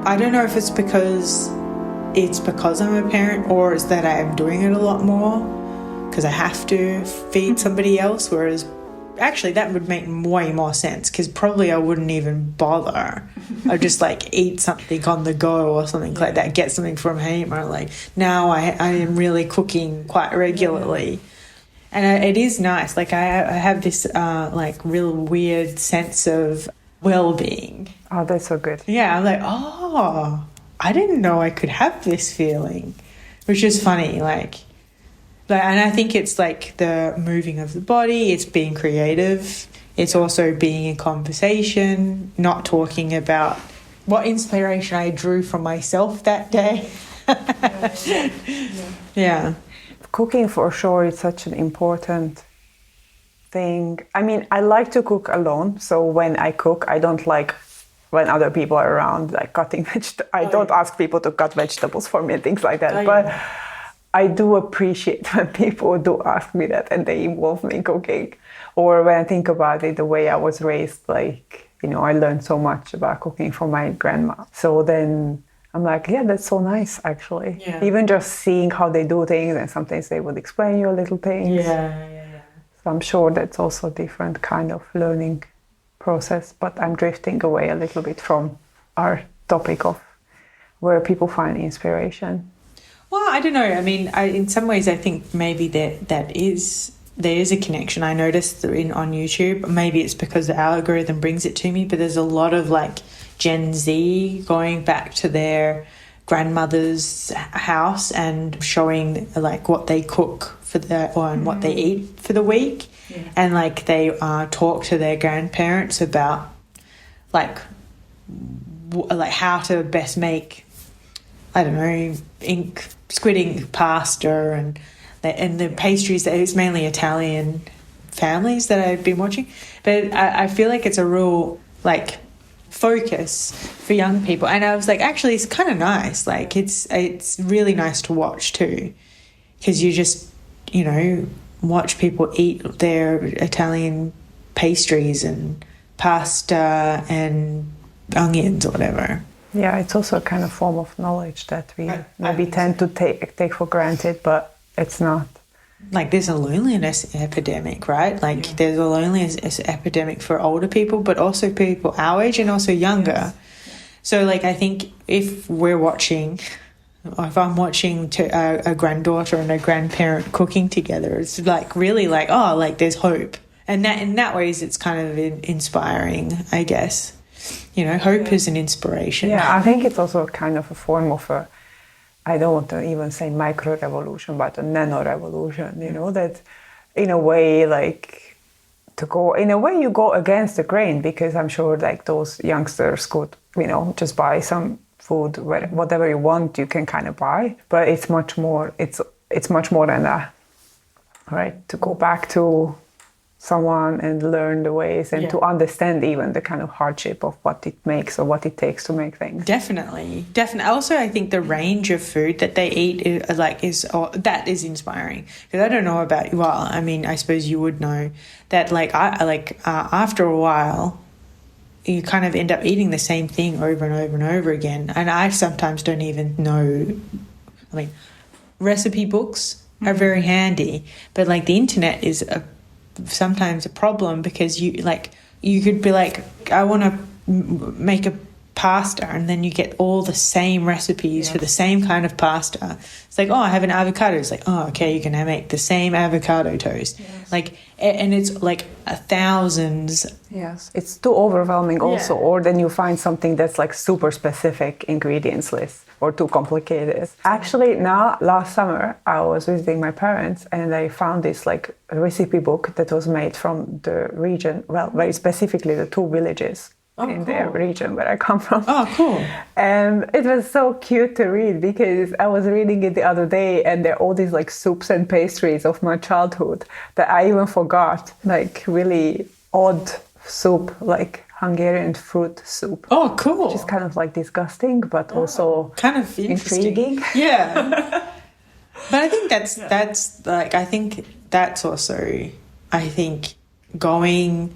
I don't know if it's because I'm a parent, or it's that I'm doing it a lot more because I have to feed somebody else, whereas actually that would make way more sense because probably I wouldn't even bother. I'd just like eat something on the go or something like that, get something from home, or like now I am really cooking quite regularly. And it is nice. Like I have this like real weird sense of well-being. Oh, that's so good. Yeah, I'm like, oh, I didn't know I could have this feeling, which is funny. Like, and I think it's like the moving of the body, it's being creative, it's also being in conversation, not talking about what inspiration I drew from myself that day. Yeah. Cooking for sure is such an important thing. I mean, I like to cook alone, so when I cook, I don't like when other people are around, like cutting vegetables. I don't ask people to cut vegetables for me and things like that. But I do appreciate when people do ask me that and they involve me in cooking. Or when I think about it, the way I was raised, like, you know, I learned so much about cooking from my grandma. So then I'm like, yeah, that's so nice, actually. Yeah. Even just seeing how they do things, and sometimes they would explain you little things. Yeah. So I'm sure that's also a different kind of learning process. But I'm drifting away a little bit from our topic of where people find inspiration. Well, I don't know. I mean, in some ways, I think maybe there is a connection. I noticed on YouTube. Maybe it's because the algorithm brings it to me, but there's a lot of like Gen Z going back to their grandmother's house and showing like what they cook for and what they eat for the week, and like they talk to their grandparents about like how to best make, I don't know, squid ink pasta and the pastries. It's mainly Italian families that I've been watching, but I feel like it's a real like focus for young people, and I was like, actually, it's kind of nice. Like it's really nice to watch too, because you just, you know, watch people eat their Italian pastries and pasta and onions or whatever. Yeah, it's also a kind of form of knowledge that we maybe tend to take for granted, but it's not. Like there's a loneliness epidemic, right? Like there's a loneliness epidemic for older people, but also people our age and also younger. Yes. So like I think if I'm watching a granddaughter and a grandparent cooking together, it's like really like, oh, like there's hope. And that in that ways it's kind of inspiring, I guess. You know, hope is an inspiration. Yeah, I think it's also kind of a form of I don't want to even say micro-revolution, but a nano-revolution, you know, that in a way, like, you go against the grain, because I'm sure, like, those youngsters could, you know, just buy some food, whatever you want, you can kind of buy, but it's much more than that, right? To go back to someone and learn the ways and to understand even the kind of hardship of what it makes or what it takes to make things. Definitely. Also, I think the range of food that they eat is inspiring. Because I don't know about you. Well, I mean, I suppose you would know that. After a while, you kind of end up eating the same thing over and over and over again. And I sometimes don't even know. I mean, recipe books are very handy, but like the internet is sometimes a problem, because you could be like, I want to make a pasta, and then you get all the same recipes for the same kind of pasta. It's like, oh, I have an avocado. It's like, oh, okay, you can make the same avocado toast. Like, and it's like thousands. Yes, it's too overwhelming also. Or then you find something that's like super specific ingredients list, or too complicated. Actually, now last summer I was visiting my parents, and I found this like a recipe book that was made from the region. Well, very specifically the two villages in the region where I come from. Oh, cool. And it was so cute to read, because I was reading it the other day, and there are all these like soups and pastries of my childhood that I even forgot, like really odd soup, like Hungarian fruit soup. Oh, cool. Which is kind of like disgusting, but also kind of intriguing. Yeah. But I think that's also, I think, going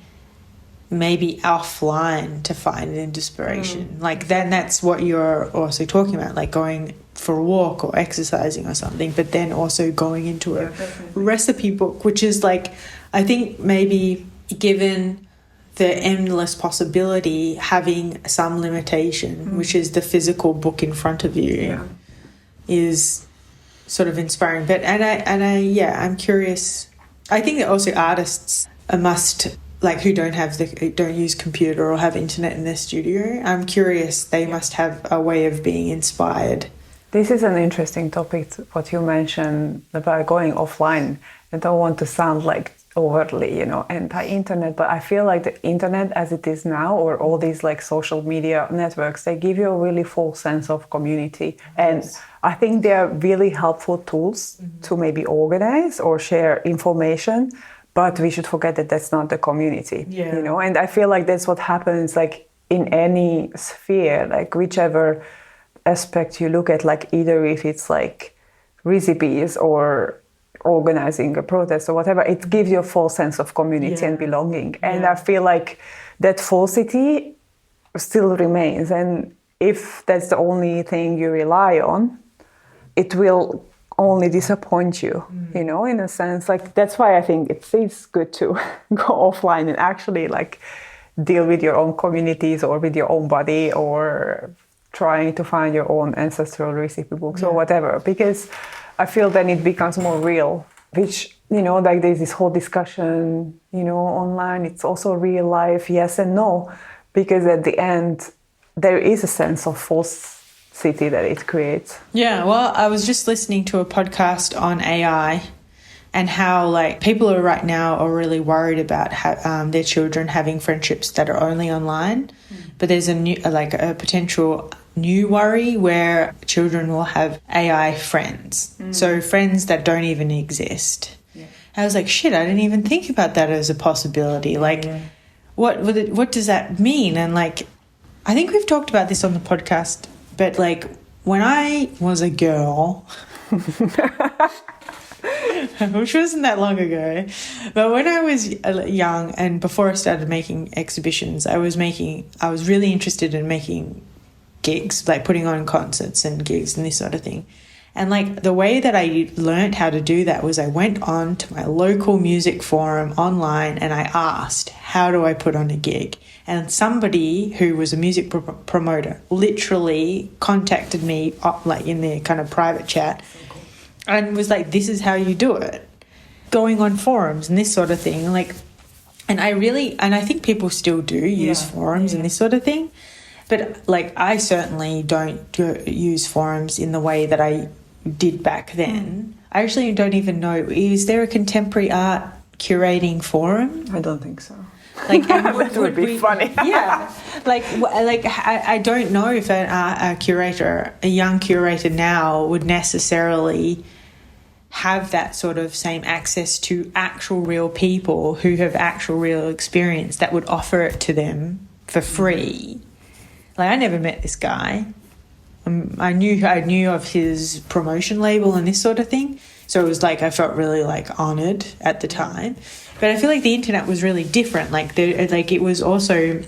maybe offline to find an inspiration. Like then that's what you're also talking about, like going for a walk or exercising or something, but then also going into a recipe book, which is like, I think maybe given the endless possibility, having some limitation, which is the physical book in front of you, is sort of inspiring. But I'm curious. I think that also artists must, like, who don't use computer or have internet in their studio, I'm curious, they must have a way of being inspired. This is an interesting topic, what you mentioned about going offline. I don't want to sound like overtly, anti-internet, but I feel like the internet as it is now, or all these like social media networks, they give you a really full sense of community. And I think they are really helpful tools to maybe organize or share information, but we should forget that that's not the community, and I feel like that's what happens like in any sphere, like whichever aspect you look at, like either if it's like recipes or organizing a protest or whatever, it gives you a full sense of community and belonging. And I feel like that falsity still remains. And if that's the only thing you rely on, it will only disappoint you, in a sense. Like that's why I think it is good to go offline and actually like deal with your own communities or with your own body, or trying to find your own ancestral recipe books or whatever, because I feel then it becomes more real, which, like there's this whole discussion, online, it's also real life, yes and no, because at the end, there is a sense of falsity that it creates. Yeah, well, I was just listening to a podcast on AI and how, like, people right now are really worried about their children having friendships that are only online, but there's a potential new worry where children will have AI friends. So friends that don't even exist. I was like, shit, I didn't even think about that as a possibility. Like, what does that mean? And like, I think we've talked about this on the podcast, but like when I was a girl, which wasn't that long ago, but when I was young and before I started making exhibitions, I was really interested in making gigs, like putting on concerts and gigs and this sort of thing. And like the way that I learned how to do that was I went on to my local music forum online and I asked, how do I put on a gig? And somebody who was a music promoter literally contacted me like in their kind of private chat and was like, this is how you do it. Going on forums and this sort of thing. Like, and I think people still do use forums and this sort of thing. But like, I certainly don't use forums in the way that I did back then. I actually don't even know, is there a contemporary art curating forum? I don't think so. Like, that would be funny. Yeah, I don't know if a young curator now would necessarily have that sort of same access to actual real people who have actual real experience that would offer it to them for free. Like, I never met this guy. I knew of his promotion label and this sort of thing. So it was like, I felt really like honoured at the time. But I feel like the internet was really different. Like, it was also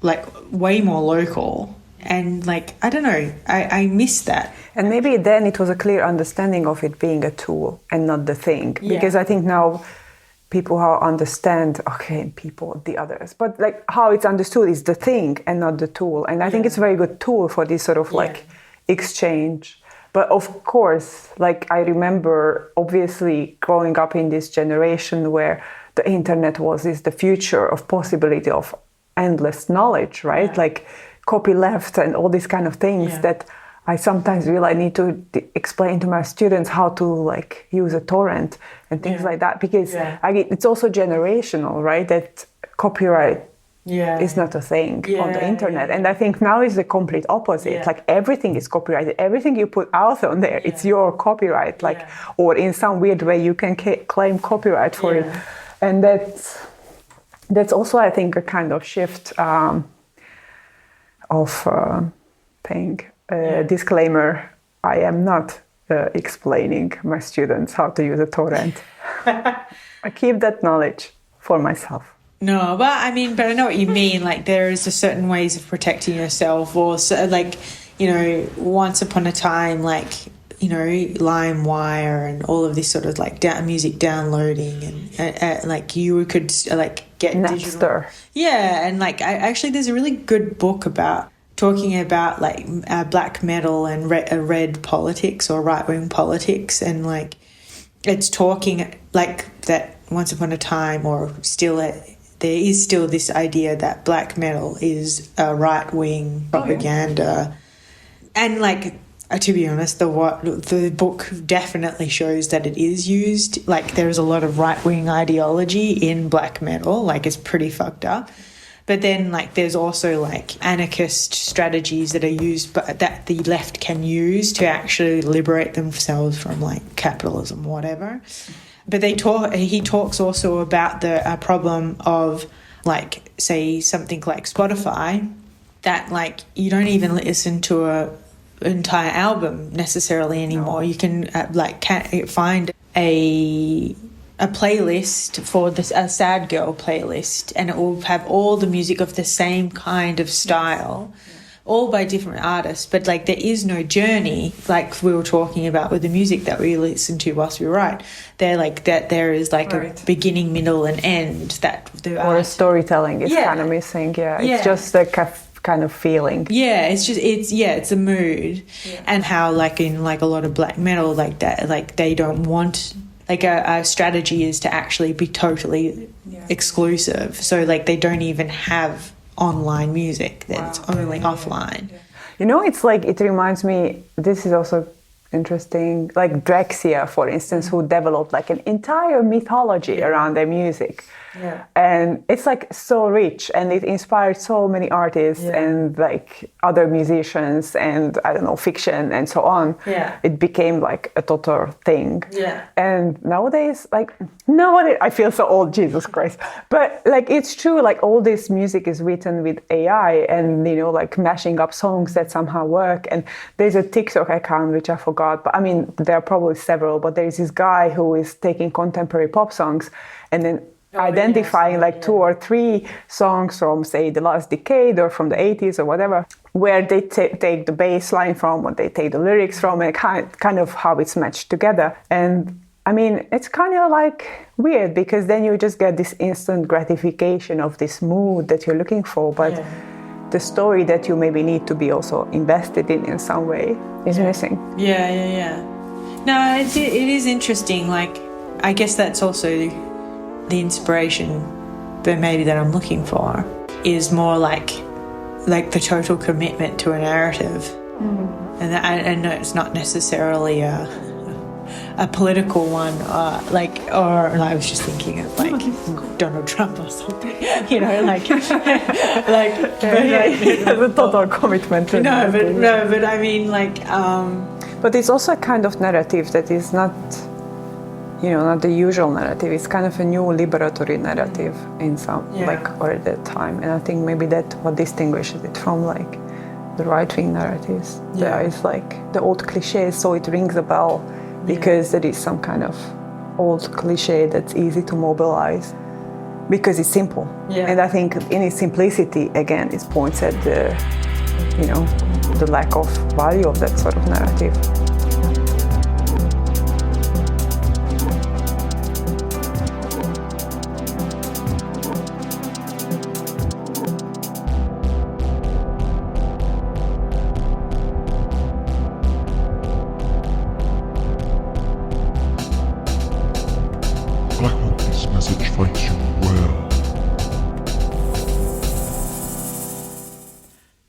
like way more local. And like, I don't know, I miss that. And maybe then it was a clear understanding of it being a tool and not the thing. Yeah. Because I think now people how understand, the others. But like how it's understood is the thing and not the tool. And I think it's a very good tool for this sort of like exchange. But of course, like I remember obviously growing up in this generation where the internet is the future of possibility of endless knowledge, right? Yeah. Like copyleft and all these kind of things that I sometimes feel I need to explain to my students how to like use a torrent and things like that, because it's also generational, right? That copyright is not a thing on the internet. And I think now is the complete opposite. Like everything is copyrighted. Everything you put out on there, it's your copyright. Like, or in some weird way you can claim copyright for it. And that's also, I think, a kind of shift of thing. Disclaimer, I am not explaining my students how to use a torrent. I keep that knowledge for myself. No, but I mean, but I know what you mean. Like, there is a certain ways of protecting yourself, or so, like, you know, once upon a time, like, you know, LimeWire and all of this sort of like music downloading and like you could like get Napster. Digital. Yeah, and like actually, there's a really good book about talking about like black metal and red politics or right wing politics, and like it's talking like that once upon a time, or still there is still this idea that black metal is a right wing propaganda, and like. To be honest, the book definitely shows that it is used. Like, there is a lot of right-wing ideology in black metal. Like, it's pretty fucked up. But then, like, there's also, like, anarchist strategies that are used, but that the left can use to actually liberate themselves from, like, capitalism or whatever. But he talks also about the problem of, like, say, something like Spotify, that, like, you don't even listen to a entire album necessarily anymore. You can find a playlist for a sad girl playlist, and it will have all the music of the same kind of style, all by different artists, but like there is no journey, like we were talking about with the music that we listen to whilst we write. They're like that there is like a beginning, middle and end that or a storytelling is kind of missing. It's just a kind of feeling. It's a mood. And how like in like a lot of black metal like that, like they don't want, like a strategy is to actually be totally exclusive, so like they don't even have online music, that's only offline. You know, it's like, it reminds me, this is also interesting, like Drexciya, for instance, who developed like an entire mythology around their music. And it's like so rich, and it inspired so many artists and like other musicians and I don't know, fiction and so on. It became like a total thing. And nowadays I feel so old, Jesus Christ, but like it's true, like all this music is written with AI and, you know, like mashing up songs that somehow work. And there's a TikTok account which I forgot, but I mean there are probably several, but there's this guy who is taking contemporary pop songs and then identifying like 2 or 3 songs from, say, the last decade or from the 80s or whatever, where they take the bass line from, or they take the lyrics from, and kind of how it's matched together. And I mean, it's kind of like weird, because then you just get this instant gratification of this mood that you're looking for, but the story that you maybe need to be also invested in some way is missing. No, it is interesting. Like, I guess that's also the inspiration that maybe that I'm looking for is more like the total commitment to a narrative. And I know it's not necessarily a political one, or I was just thinking of like Donald Trump or something, you know, like the total commitment to but I mean like but it's also a kind of narrative that is not, you know, not the usual narrative. It's kind of a new liberatory narrative in some, or at that time. And I think maybe that's what distinguishes it from like the right-wing narratives. There is like the old cliches, so it rings a bell because there is some kind of old cliche that's easy to mobilize because it's simple. And I think in its simplicity, again, it points at the, you know, the lack of value of that sort of narrative.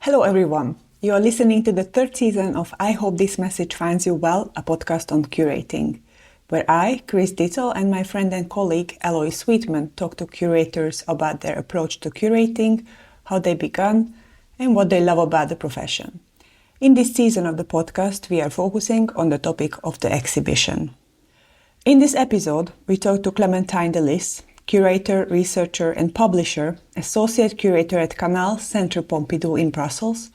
Hello everyone, you are listening to the 3rd season of I Hope This Message Finds You Well, a podcast on curating, where I, Chris Zittel, and my friend and colleague Eloise Sweetman talk to curators about their approach to curating, how they began, and what they love about the profession. In this season of the podcast, we are focusing on the topic of the exhibition. In this episode, we talk to Clémentine Deliss, curator, researcher and publisher, Associate Curator at KANAL-Centre Pompidou in Brussels,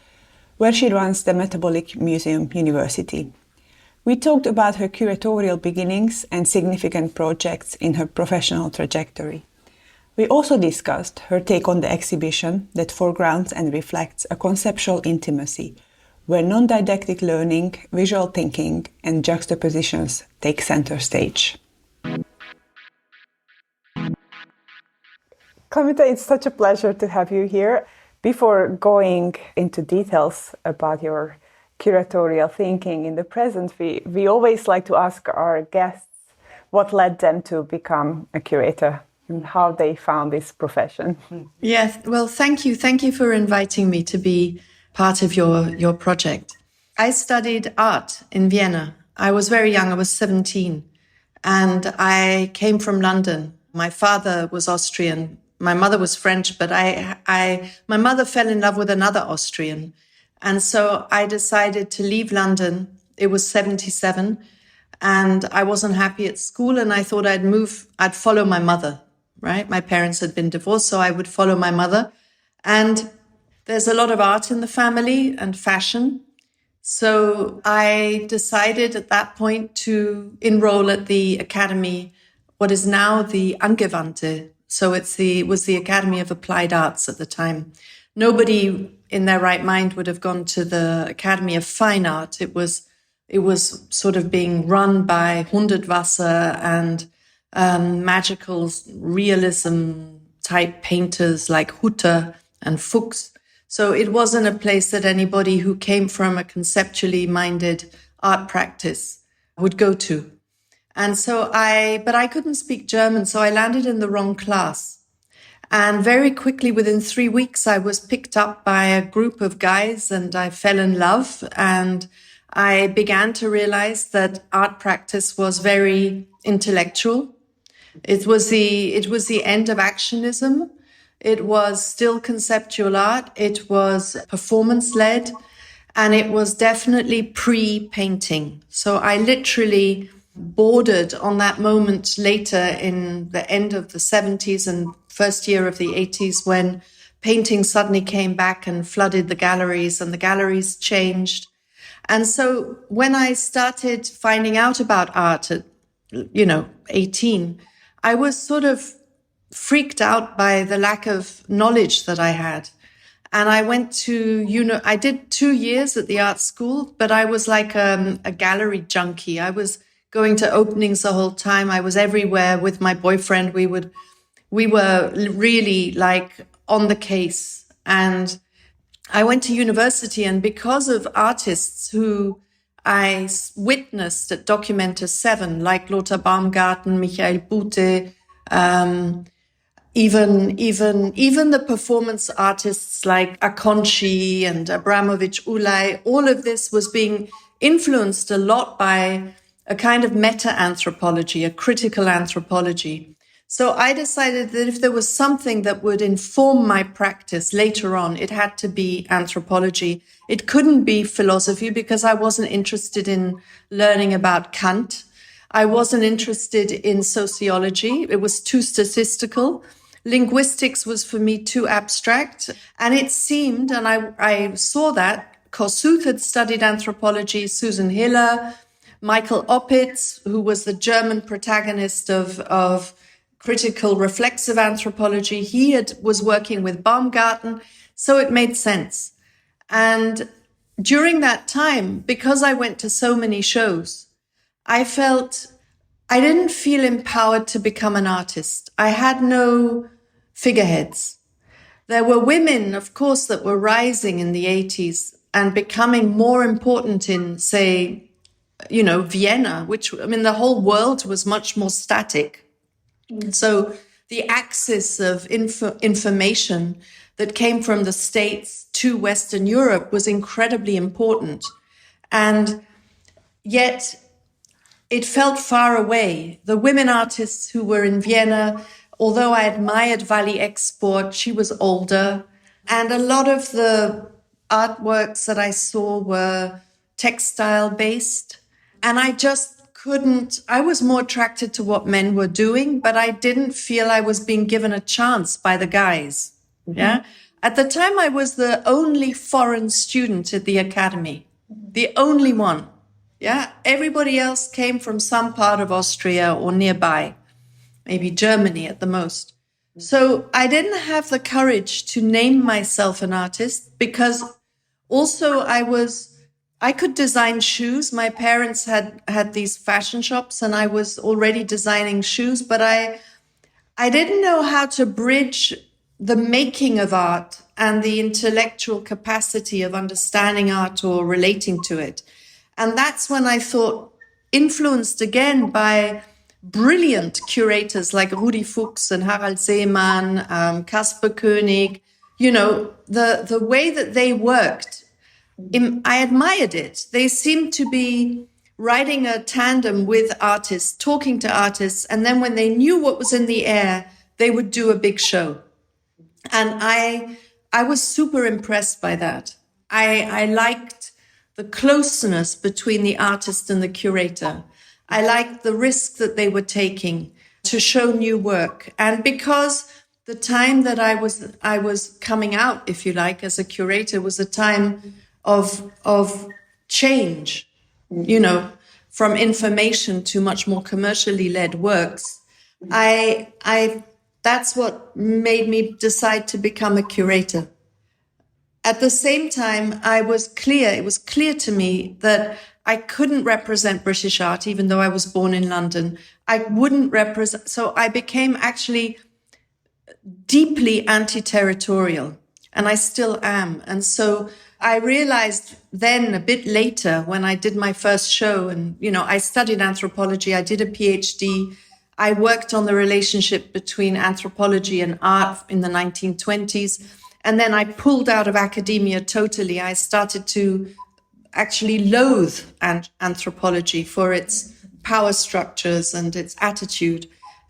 where she runs the Metabolic Museum-University. We talked about her curatorial beginnings and significant projects in her professional trajectory. We also discussed her take on the exhibition that foregrounds and reflects a conceptual intimacy, where non-didactic learning, visual thinking, and juxtapositions take center stage. Clémentine, it's such a pleasure to have you here. Before going into details about your curatorial thinking in the present, we always like to ask our guests what led them to become a curator and how they found this profession. Yes, well, thank you. Thank you for inviting me to be part of your project. I studied art in Vienna. I was very young. I was 17. And I came from London. My father was Austrian. My mother was French, but my mother fell in love with another Austrian. And so I decided to leave London. It was 77. And I wasn't happy at school. And I thought I'd follow my mother, right? My parents had been divorced, so I would follow my mother. And there's a lot of art in the family and fashion. So I decided at that point to enroll at the academy, what is now the Angewandte. So it was the Academy of Applied Arts at the time. Nobody in their right mind would have gone to the Academy of Fine Art. It was sort of being run by Hundertwasser and magical realism type painters like Hutter and Fuchs. So it wasn't a place that anybody who came from a conceptually minded art practice would go to. And so but I couldn't speak German, so I landed in the wrong class. And very quickly, within 3 weeks, I was picked up by a group of guys and I fell in love. And I began to realize that art practice was very intellectual. It was the end of actionism. It was still conceptual art. It was performance-led. And it was definitely pre-painting. So I literally bordered on that moment later in the end of the 70s and first year of the 80s when painting suddenly came back and flooded the galleries and the galleries changed. And so when I started finding out about art at, 18, I was sort of freaked out by the lack of knowledge that I had. And I went to, I did 2 years at the art school, but I was like a gallery junkie. I was going to openings the whole time. I was everywhere with my boyfriend. We were really like on the case. And I went to university, and because of artists who I witnessed at Documenta 7, like Lothar Baumgarten, Michael Bute, even the performance artists like Akonchi and Abramovich Ulay, all of this was being influenced a lot by a kind of meta-anthropology, a critical anthropology. So I decided that if there was something that would inform my practice later on, it had to be anthropology. It couldn't be philosophy because I wasn't interested in learning about Kant. I wasn't interested in sociology. It was too statistical. Linguistics was for me too abstract. And it seemed, and I saw that, Kossuth had studied anthropology, Susan Hiller, Michael Oppitz, who was the German protagonist of critical reflexive anthropology. He was working with Baumgarten, so it made sense. And during that time, because I went to so many shows, I didn't feel empowered to become an artist. I had no figureheads. There were women, of course, that were rising in the 80s and becoming more important in, say, Vienna, the whole world was much more static. So the axis of information that came from the States to Western Europe was incredibly important. And yet it felt far away. The women artists who were in Vienna, although I admired Vali Export, she was older. And a lot of the artworks that I saw were textile based. And I was more attracted to what men were doing, but I didn't feel I was being given a chance by the guys. Mm-hmm. Yeah. At the time, I was the only foreign student at the academy, the only one. Yeah. Everybody else came from some part of Austria or nearby, maybe Germany at the most. So I didn't have the courage to name myself an artist because also I could design shoes. My parents had these fashion shops and I was already designing shoes, but I didn't know how to bridge the making of art and the intellectual capacity of understanding art or relating to it. And that's when I thought, influenced again by brilliant curators like Rudi Fuchs and Harald Seemann, Kasper König, the way that they worked, I admired it. They seemed to be writing a tandem with artists, talking to artists, and then when they knew what was in the air, they would do a big show. And I was super impressed by that. I liked the closeness between the artist and the curator. I liked the risk that they were taking to show new work. And because the time that I was coming out, if you like, as a curator was a time of change, from information to much more commercially led works. That's what made me decide to become a curator. At the same time, it was clear to me that I couldn't represent British art, even though I was born in London. I wouldn't represent, so I became actually deeply anti-territorial, and I still am. And so I realized then a bit later when I did my first show and, I studied anthropology, I did a PhD, I worked on the relationship between anthropology and art in the 1920s. And then I pulled out of academia totally. I started to actually loathe anthropology for its power structures and its attitude.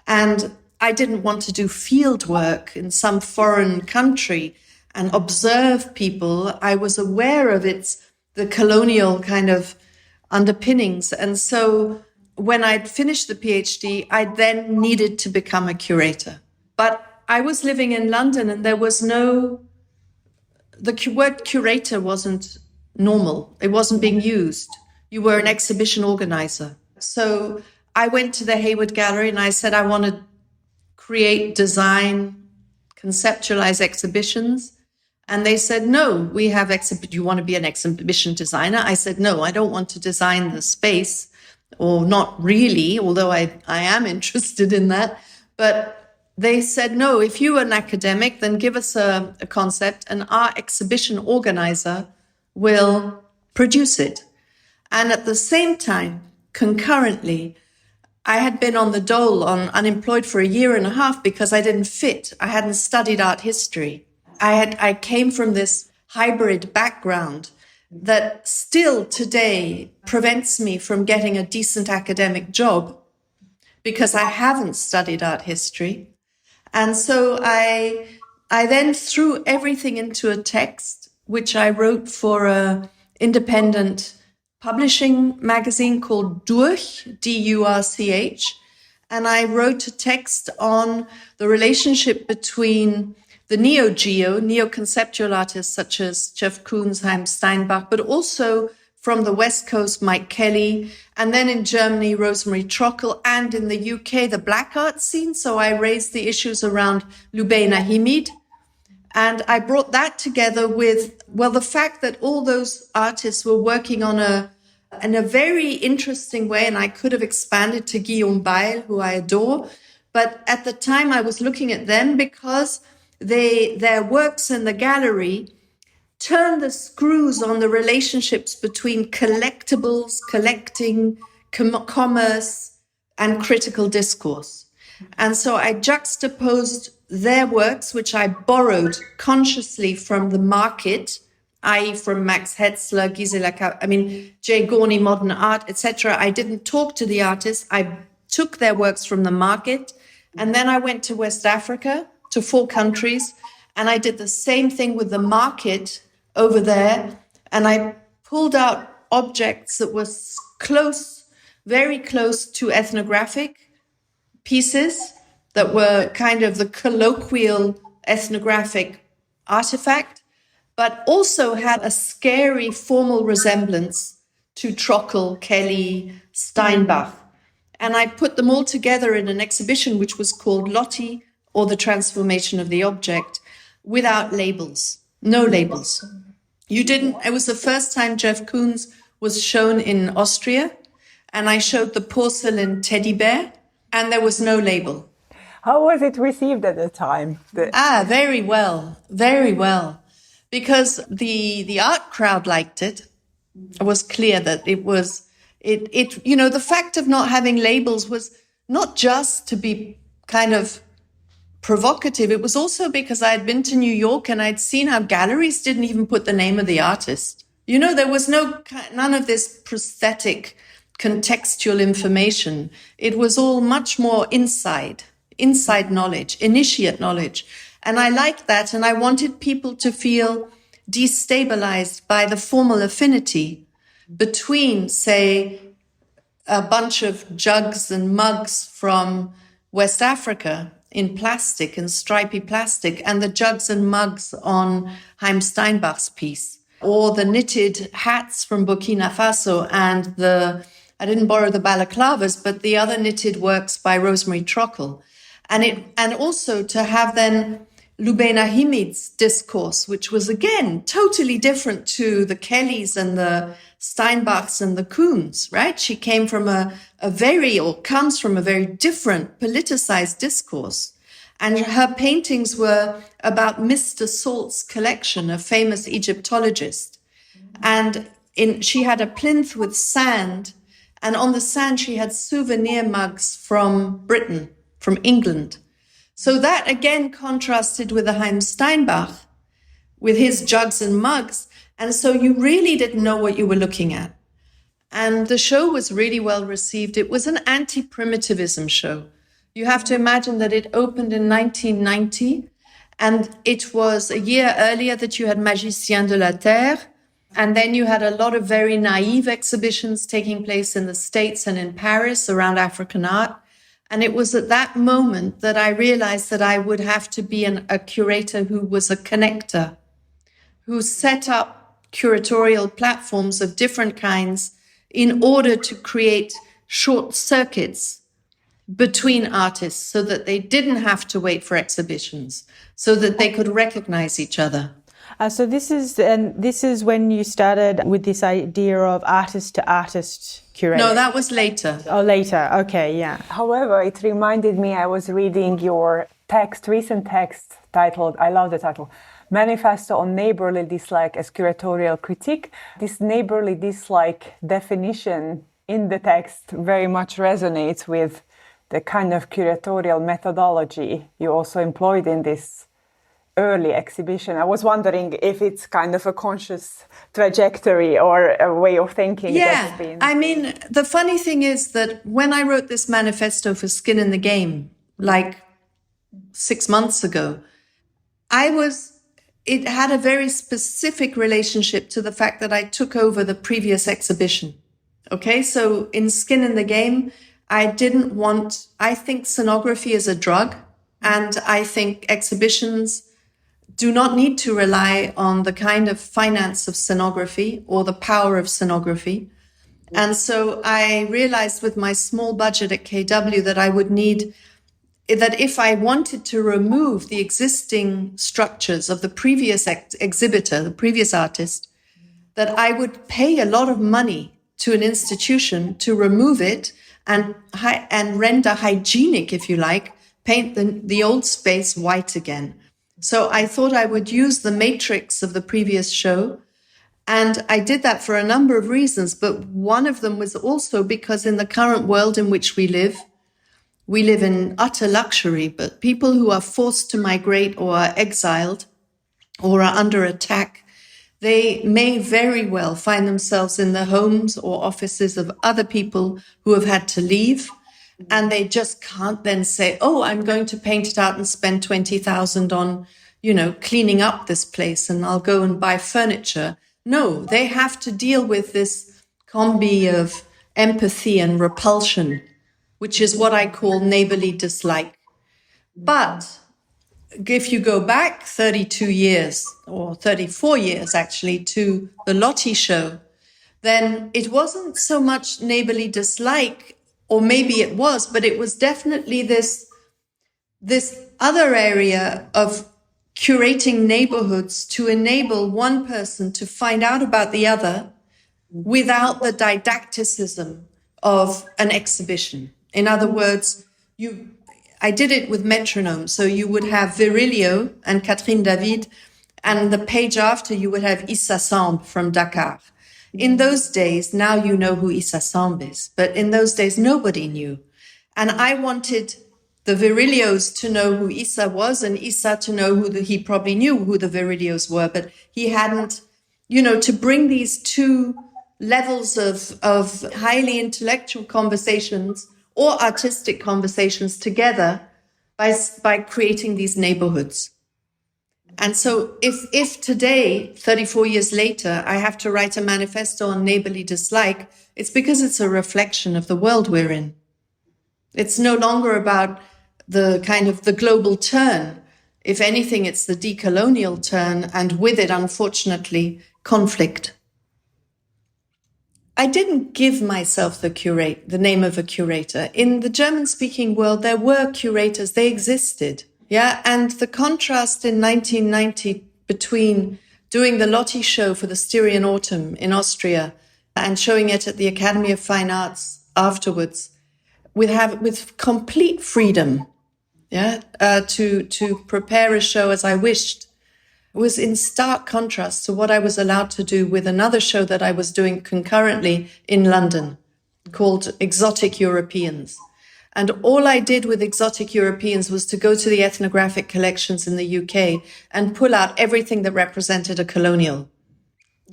And I didn't want to do field work in some foreign country and observe people. I was aware of the colonial kind of underpinnings. And so when I'd finished the PhD, I then needed to become a curator. But I was living in London and there was the word curator wasn't normal. It wasn't being used. You were an exhibition organizer. So I went to the Hayward Gallery and I said, I want to create, design, conceptualize exhibitions. And they said, no, do you want to be an exhibition designer? I said, no, I don't want to design the space, or not really, although I am interested in that. But they said, no, if you are an academic, then give us a concept and our exhibition organizer will produce it. And at the same time, concurrently, I had been on the dole, unemployed for a year and a half because I didn't fit. I hadn't studied art history. I came from this hybrid background that still today prevents me from getting a decent academic job because I haven't studied art history. And so I then threw everything into a text, which I wrote for an independent publishing magazine called Durch, D-U-R-C-H. And I wrote a text on the relationship between the neo-conceptual artists such as Jeff Koons, Chaim Steinbach, but also from the West Coast, Mike Kelly, and then in Germany, Rosemarie Trockel, and in the UK, the black art scene. So I raised the issues around Lubaina Himid. And I brought that together with, the fact that all those artists were working in a very interesting way, and I could have expanded to Guillaume Bail, who I adore. But at the time, I was looking at them because their works in the gallery turn the screws on the relationships between collectibles, collecting, commerce, and critical discourse. And so I juxtaposed their works, which I borrowed consciously from the market, i.e. from Max Hetzler, Gisela, Jay Gorney, modern art, etc. I didn't talk to the artists. I took their works from the market. And then I went to West Africa, to 4 countries, and I did the same thing with the market over there. And I pulled out objects that were very close to ethnographic pieces that were kind of the colloquial ethnographic artifact, but also had a scary formal resemblance to Trockel, Kelly, Steinbach. And I put them all together in an exhibition which was called Lottie or the transformation of the object without labels, no labels. It was the first time Jeff Koons was shown in Austria, and I showed the porcelain teddy bear, and there was no label. How was it received at the time? Very well, very well. Because the art crowd liked it. It was clear that the fact of not having labels was not just to be kind of provocative. It was also because I had been to New York and I'd seen how galleries didn't even put the name of the artist. There was none of this prosthetic contextual information. It was all much more inside knowledge, initiate knowledge. And I liked that. And I wanted people to feel destabilized by the formal affinity between, say, a bunch of jugs and mugs from West Africa in plastic and stripy plastic, and the jugs and mugs on Haim Steinbach's piece, or the knitted hats from Burkina Faso and I didn't borrow the balaclavas, but the other knitted works by Rosemarie Trockel. And also to have then Lubena Himid's discourse, which was again totally different to the Kellys and the Steinbachs and the Koons, right? She came from comes from a very different politicized discourse. And her paintings were about Mr. Salt's collection, a famous Egyptologist. And she had a plinth with sand, and on the sand she had souvenir mugs from Britain, from England. So that again contrasted with the Haim Steinbach, with his jugs and mugs. And so you really didn't know what you were looking at. And the show was really well received. It was an anti-primitivism show. You have to imagine that it opened in 1990, and it was a year earlier that you had Magicien de la Terre. And then you had a lot of very naive exhibitions taking place in the States and in Paris around African art. And it was at that moment that I realized that I would have to be a curator who was a connector, who set up curatorial platforms of different kinds in order to create short circuits between artists so that they didn't have to wait for exhibitions, so that they could recognize each other. So this is when you started with this idea of artist to artist curator. No, that was later. Oh, later. Okay, yeah. However, it reminded me, I was reading your recent text titled, I love the title, Manifesto on Neighborly Dislike as Curatorial Critique. This neighborly dislike definition in the text very much resonates with the kind of curatorial methodology you also employed in this early exhibition. I was wondering if it's kind of a conscious trajectory or a way of thinking. Yeah, I mean, the funny thing is that when I wrote this manifesto for Skin in the Game, like 6 months ago, it had a very specific relationship to the fact that I took over the previous exhibition. Okay, so in Skin in the Game, I think scenography is a drug, and I think exhibitions do not need to rely on the kind of finance of scenography or the power of scenography. And so I realized with my small budget at KW that if I wanted to remove the existing structures of the previous exhibitor, the previous artist, that I would pay a lot of money to an institution to remove it and render hygienic, if you like, paint the old space white again. So I thought I would use the matrix of the previous show. And I did that for a number of reasons. But one of them was also because in the current world in which we live in utter luxury, but people who are forced to migrate or are exiled or are under attack, they may very well find themselves in the homes or offices of other people who have had to leave. And they just can't then say, oh, I'm going to paint it out and spend 20,000 on, cleaning up this place and I'll go and buy furniture. No, they have to deal with this combi of empathy and repulsion, which is what I call neighborly dislike. But if you go back 32 years or 34 years actually to the Lottie show, then it wasn't so much neighborly dislike, or maybe it was, but it was definitely this other area of curating neighborhoods to enable one person to find out about the other without the didacticism of an exhibition. In other words, I did it with Metronome. So you would have Virilio and Catherine David, and the page after you would have Issa Samb from Dakar. In those days, now you know who Issa Samb is, but in those days, nobody knew. And I wanted the Virilios to know who Issa was, and Issa to know he probably knew who the Virilios were, but he hadn't, to bring these two levels of highly intellectual conversations or artistic conversations together by creating these neighborhoods. And so if today, 34 years later, I have to write a manifesto on neighborly dislike, it's because it's a reflection of the world we're in. It's no longer about the kind of the global turn. If anything, it's the decolonial turn, and with it, unfortunately, conflict. I didn't give myself the name of a curator. In the German-speaking world, there were curators. They existed. Yeah. And the contrast in 1990 between doing the Lotti show for the Styrian Autumn in Austria and showing it at the Academy of Fine Arts afterwards with complete freedom, to prepare a show as I wished, was in stark contrast to what I was allowed to do with another show that I was doing concurrently in London called Exotic Europeans. And all I did with Exotic Europeans was to go to the ethnographic collections in the UK and pull out everything that represented a colonial,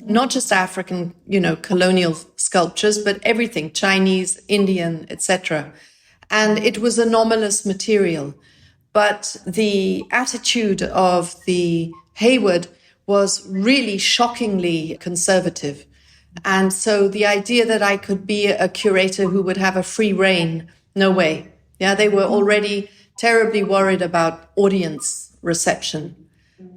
not just African, colonial sculptures, but everything, Chinese, Indian, etc. And it was anomalous material. But the attitude of the Hayward was really shockingly conservative. And so the idea that I could be a curator who would have a free rein, no way. Yeah, they were already terribly worried about audience reception.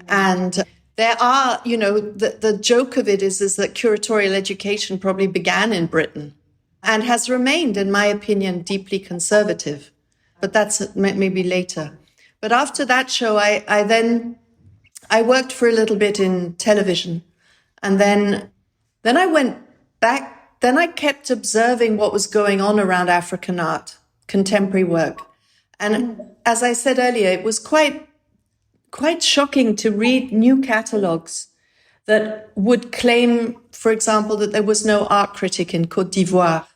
And there are, the joke of it is that curatorial education probably began in Britain and has remained, in my opinion, deeply conservative. But that's maybe later. But after that show, I worked for a little bit in television, and then I went back. Then I kept observing what was going on around African art, contemporary work. And as I said earlier, it was quite shocking to read new catalogues that would claim, for example, that there was no art critic in Côte d'Ivoire,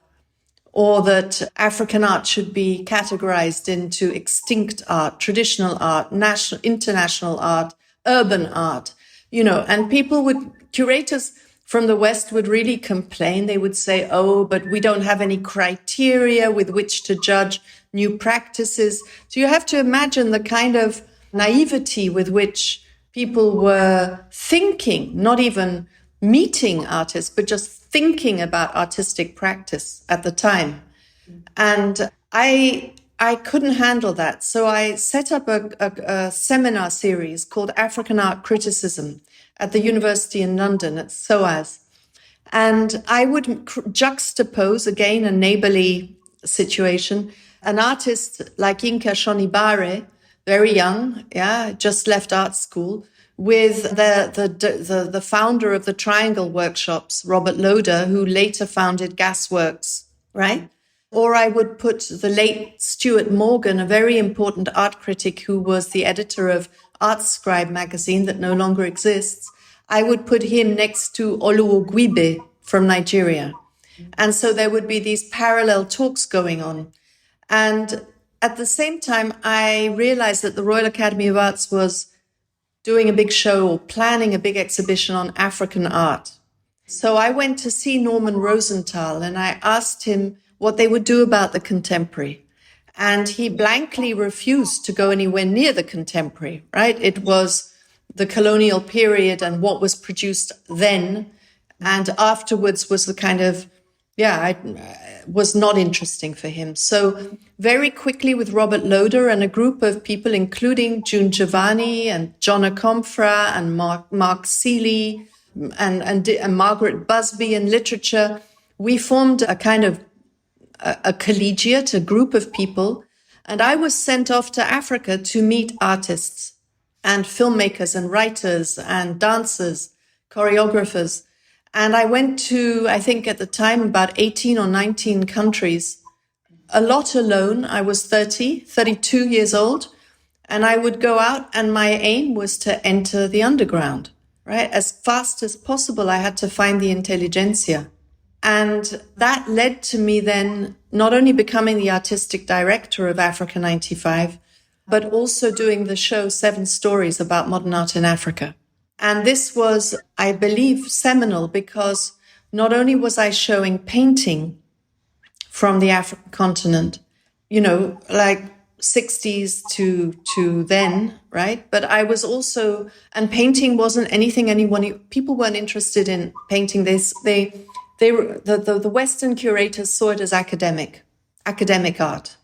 or that African art should be categorized into extinct art, traditional art, national, international art, urban art, and curators from the West would really complain. They would say, oh, but we don't have any criteria with which to judge new practices. So you have to imagine the kind of naivety with which people were thinking, not even meeting artists, but just thinking about artistic practice at the time. And I couldn't handle that. So I set up a seminar series called African Art Criticism at the University in London at SOAS. And I would juxtapose, again, a neighborly situation, an artist like Yinka Shonibare, very young, just left art school, with the founder of the Triangle Workshops, Robert Loder, who later founded Gasworks, right? Or I would put the late Stuart Morgan, a very important art critic who was the editor of Art Scribe magazine that no longer exists. I would put him next to Oluwogwibe from Nigeria. And so there would be these parallel talks going on. And at the same time, I realized that the Royal Academy of Arts was doing a big show or planning a big exhibition on African art. So I went to see Norman Rosenthal and I asked him what they would do about the contemporary. And he blankly refused to go anywhere near the contemporary, right? It was the colonial period and what was produced then. And afterwards was the kind of, was not interesting for him. So very quickly with Robert Loder and a group of people, including June Giovanni and John Akomfra and Mark Seeley and Margaret Busby in literature, we formed a kind of a collegiate, a group of people, And I was sent off to Africa to meet artists and filmmakers and writers and dancers, choreographers. And I went to, I think at the time, about 18 or 19 countries, a lot alone. I was 32 years old. And I would go out, and my aim was to enter the underground, right? As fast as possible, I had to find the intelligentsia. And that led to me then not only becoming the artistic director of Africa 95, but also doing the show 7 Stories about modern art in Africa. And this was, I believe, seminal, because not only was I showing painting from the African continent, you know, like 60s to then, right? But I was also, and painting wasn't anything people weren't interested in painting this. The Western curators saw it as academic art.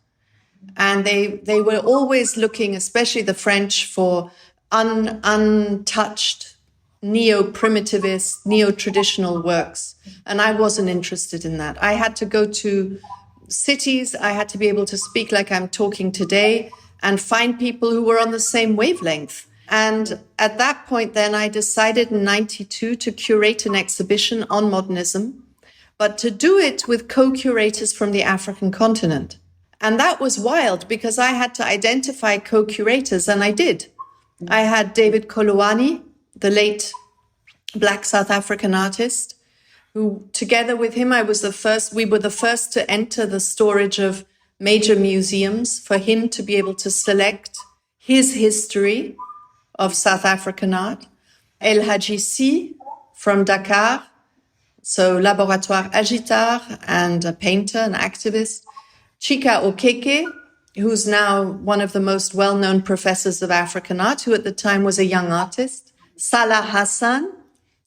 And they were always looking, especially the French, for untouched, neo-primitivist, neo-traditional works. And I wasn't interested in that. I had to go to cities, I had to be able to speak like I'm talking today and find people who were on the same wavelength. And at that point, then I decided in 92 to curate an exhibition on modernism, but to do it with co-curators from the African continent. And that was wild, because I had to identify co-curators, and I did. I had David Kolowani, the late Black South African artist, who together with him, we were the first to enter the storage of major museums for him to be able to select his history of South African art. El Hadji Si from Dakar, so Laboratoire Agitar, and a painter, an activist. Chika Okeke, who's now one of the most well-known professors of African art, who at the time was a young artist. Salah Hassan,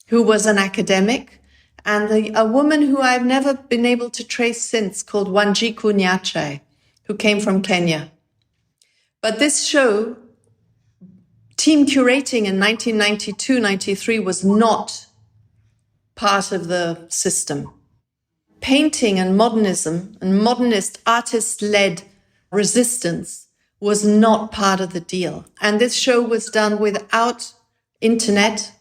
who was an academic, and a woman who I've never been able to trace since, called Wanjiku Nyachai, who came from Kenya. But this show, team curating in 1992-93, was not part of the system. Painting and modernism and modernist artist-led resistance was not part of the deal. And this show was done without internet,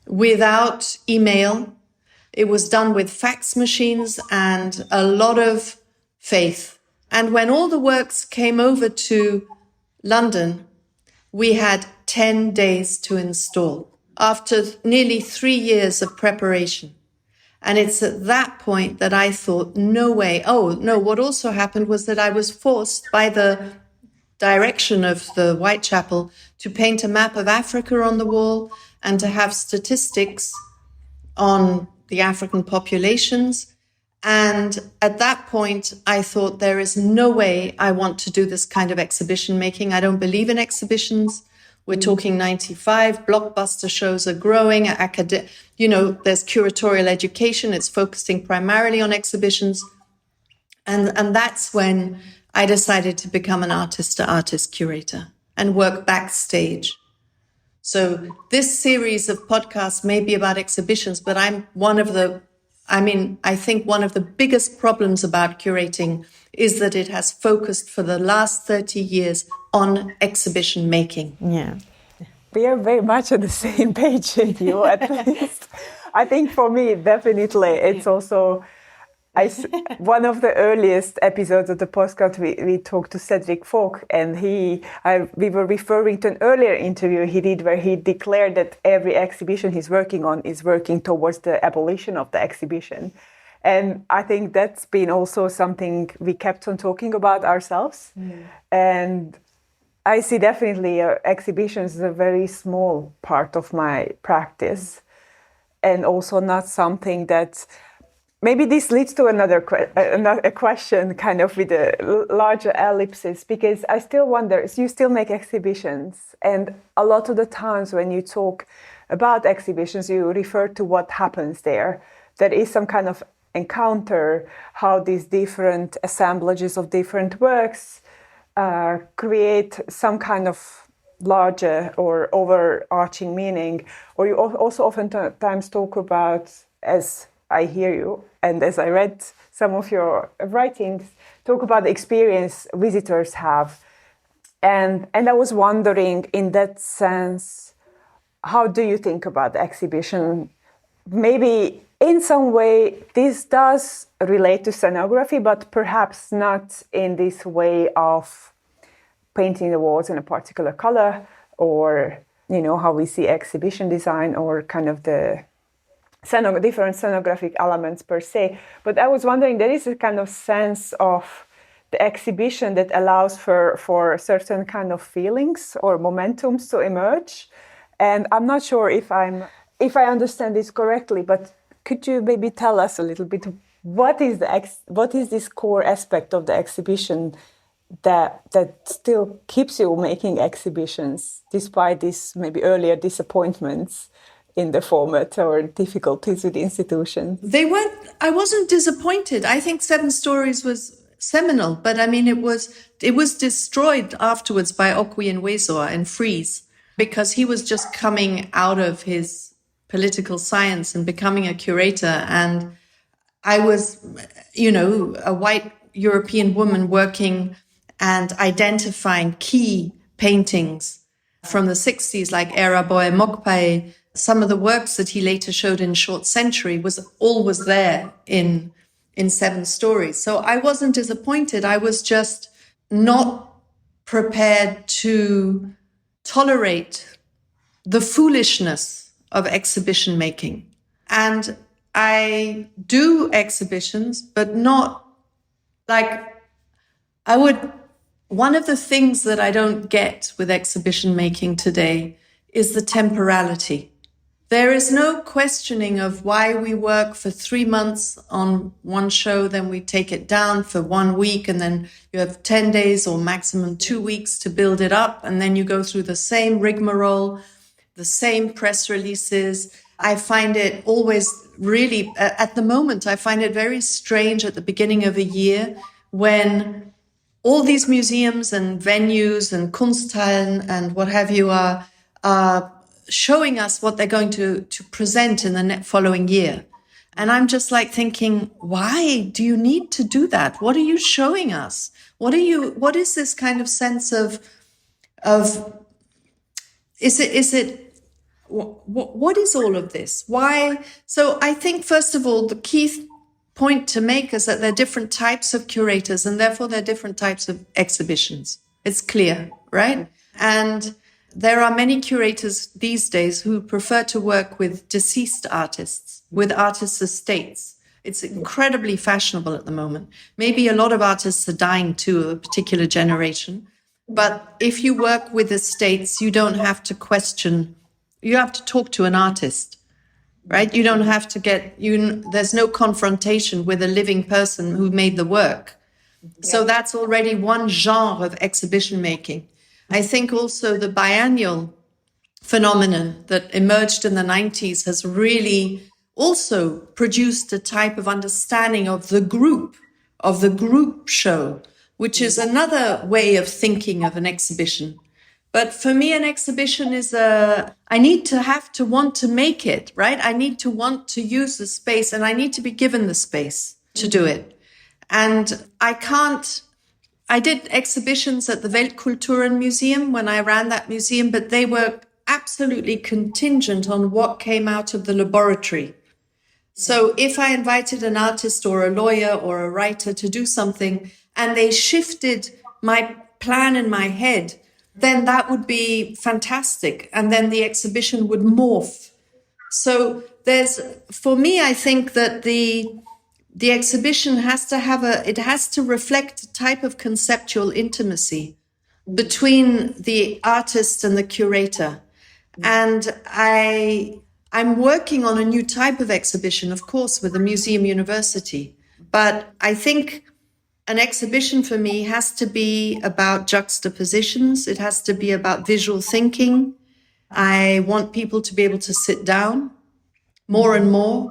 without email. It was done with fax machines and a lot of faith. And when all the works came over to London, we had 10 days to install after nearly 3 years of preparation. And it's at that point that I thought, no way. Oh, no, what also happened was that I was forced by the direction of the Whitechapel to paint a map of Africa on the wall and to have statistics on the African populations. And at that point, I thought, there is no way I want to do this kind of exhibition making. I don't believe in exhibitions. We're talking 95, blockbuster shows are growing. There's curatorial education. It's focusing primarily on exhibitions. And that's when I decided to become an artist-to-artist curator and work backstage. So this series of podcasts may be about exhibitions, but I think one of the biggest problems about curating is that it has focused for the last 30 years on exhibition making. Yeah. We are very much on the same page with you, at least. I think for me, definitely, it's also... one of the earliest episodes of the podcast, we talked to Cedric Falk, and we were referring to an earlier interview he did where he declared that every exhibition he's working on is working towards the abolition of the exhibition. And I think that's been also something we kept on talking about ourselves. Mm. And I see definitely exhibitions as a very small part of my practice, and also not something that... Maybe this leads to another question, kind of with a larger ellipsis, because I still wonder, you still make exhibitions, and a lot of the times when you talk about exhibitions, you refer to what happens there. There is some kind of encounter, how these different assemblages of different works create some kind of larger or overarching meaning. Or you also oftentimes talk about, as I hear you. And as I read some of your writings, talk about the experience visitors have. And I was wondering, in that sense, how do you think about the exhibition? Maybe in some way this does relate to scenography, but perhaps not in this way of painting the walls in a particular color, or how we see exhibition design, or kind of the different scenographic elements per se. But I was wondering, there is a kind of sense of the exhibition that allows for certain kind of feelings or momentums to emerge. And I'm not sure if I understand this correctly, but could you maybe tell us a little bit what is this core aspect of the exhibition that still keeps you making exhibitions despite these maybe earlier disappointments in the format or difficulties with the institution? I wasn't disappointed. I think 7 Stories was seminal, but I mean, it was destroyed afterwards by Okwi and Wezoa and Freeze, because he was just coming out of his political science and becoming a curator. And I was, a white European woman working and identifying key paintings from the 60s, like Era Boy Mokpai. Some of the works that he later showed in Short Century was there in 7 Stories. So I wasn't disappointed. I was just not prepared to tolerate the foolishness of exhibition making. And I do exhibitions, but not like one of the things that I don't get with exhibition making today is the temporality. There is no questioning of why we work for 3 months on one show, then we take it down for 1 week, and then you have 10 days or maximum 2 weeks to build it up, and then you go through the same rigmarole, the same press releases. I find it always really, at the moment, I find it very strange at the beginning of a year when all these museums and venues and Kunsthallen and what have you are showing us what they're going to present in the following year. And I'm just like thinking, why do you need to do that? What are you showing us? What is this kind of sense of what is all of this? Why? So I think, first of all, the key point to make is that there are different types of curators, and therefore there are different types of exhibitions. It's clear, right? And there are many curators these days who prefer to work with deceased artists, with artists' estates. It's incredibly fashionable at the moment. Maybe a lot of artists are dying too, a particular generation. But if you work with estates, you don't have to question, you have to talk to an artist, right? You don't have to there's no confrontation with a living person who made the work. So that's already one genre of exhibition making. I think also the biennial phenomenon that emerged in the 90s has really also produced a type of understanding of the group show, which is another way of thinking of an exhibition. But for me, an exhibition is I need to have to want to make it, right? I need to want to use the space, and I need to be given the space to do it. And I did exhibitions at the Weltkulturenmuseum when I ran that museum, but they were absolutely contingent on what came out of the laboratory. So if I invited an artist or a lawyer or a writer to do something and they shifted my plan in my head, then that would be fantastic. And then the exhibition would morph. So for me, I think that the exhibition has to reflect a type of conceptual intimacy between the artist and the curator. And I'm working on a new type of exhibition, of course, with the Museum-University. But I think an exhibition for me has to be about juxtapositions. It has to be about visual thinking. I want people to be able to sit down more and more.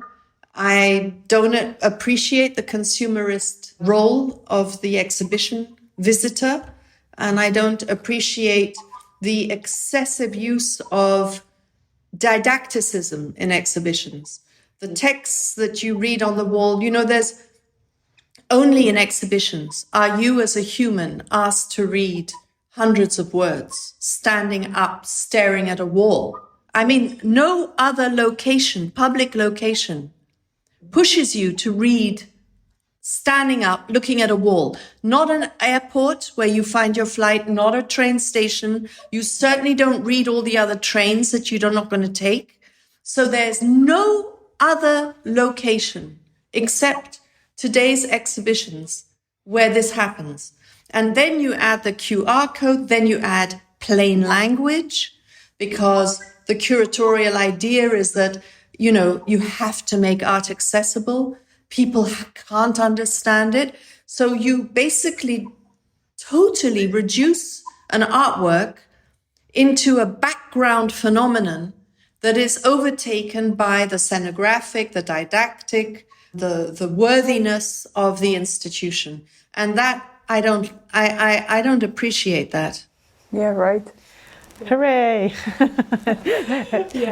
I don't appreciate the consumerist role of the exhibition visitor, and I don't appreciate the excessive use of didacticism in exhibitions. the texts that you read on the wall. You know, there's only in exhibitions are you as a human asked to read hundreds of words, standing up, staring at a wall. I mean, no other location, public location, pushes you to read standing up, looking at a wall. Not an airport where you find your flight, not a train station. You certainly don't read all the other trains that you're not going to take. So there's no other location except today's exhibitions where this happens. And then you add the QR code, then you add plain language, because the curatorial idea is that, you know, you have to make art accessible. People can't understand it. So you basically totally reduce an artwork into a background phenomenon that is overtaken by the scenographic, the didactic, the worthiness of the institution. And that I don't appreciate that. Yeah, right. Hooray!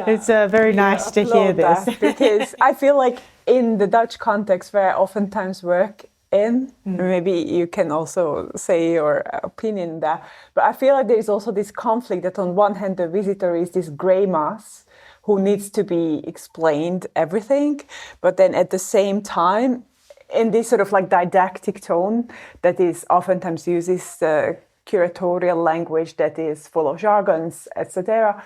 It's very nice to hear this. Because I feel like in the Dutch context where I oftentimes work in, maybe you can also say your opinion there, but I feel like there is also this conflict that on one hand the visitor is this grey mass who needs to be explained everything, but then at the same time, in this sort of like didactic tone that is oftentimes uses curatorial language that is full of jargons, etc.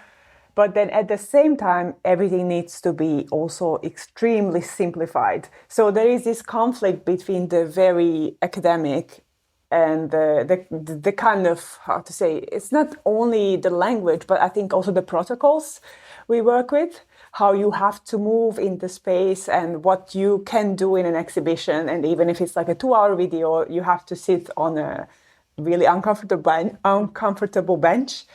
But then at the same time, everything needs to be also extremely simplified. So there is this conflict between the very academic and the kind of, how to say, it's not only the language, but I think also the protocols we work with, how you have to move in the space and what you can do in an exhibition. And even if it's like a 2-hour video, you have to sit on a really uncomfortable bench.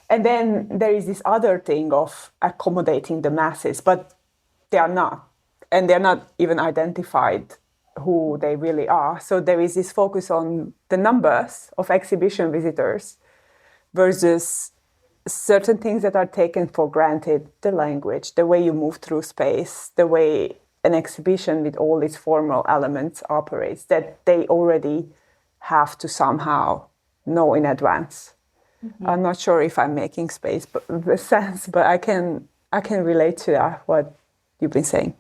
And then there is this other thing of accommodating the masses, but they are not. And they're not even identified who they really are. So there is this focus on the numbers of exhibition visitors versus certain things that are taken for granted, the language, the way you move through space, the way an exhibition with all its formal elements operates, that they already have to somehow know in advance. Mm-hmm. I'm not sure if I'm making sense, but I can relate to that, what you've been saying.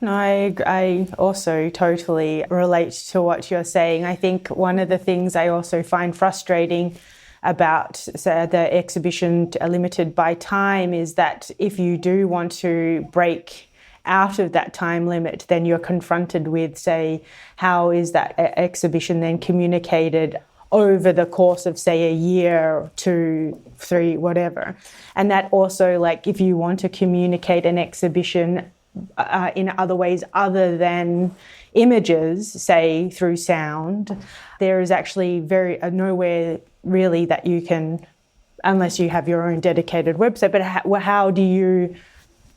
No, I also totally relate to what you're saying. I think one of the things I also find frustrating about the exhibition limited by time is that if you do want to break out of that time limit, then you're confronted with, say, how is that exhibition then communicated over the course of, say, a year, 2, 3, whatever. And that also, like, if you want to communicate an exhibition in other ways other than images, say through sound, there is actually nowhere really that you can, unless you have your own dedicated website, but how do you,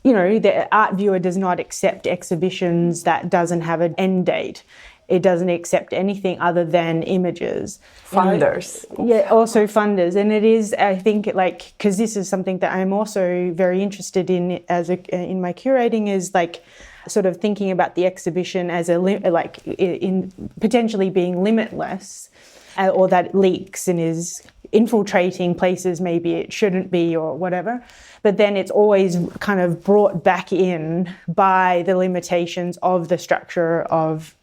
the art viewer does not accept exhibitions that doesn't have an end date. It doesn't accept anything other than images. Funders. Also funders. And it is, I think, like, because this is something that I'm also very interested in in my curating, is like sort of thinking about the exhibition as in potentially being limitless, or that it leaks and is infiltrating places maybe it shouldn't be or whatever. But then it's always kind of brought back in by the limitations of the structure of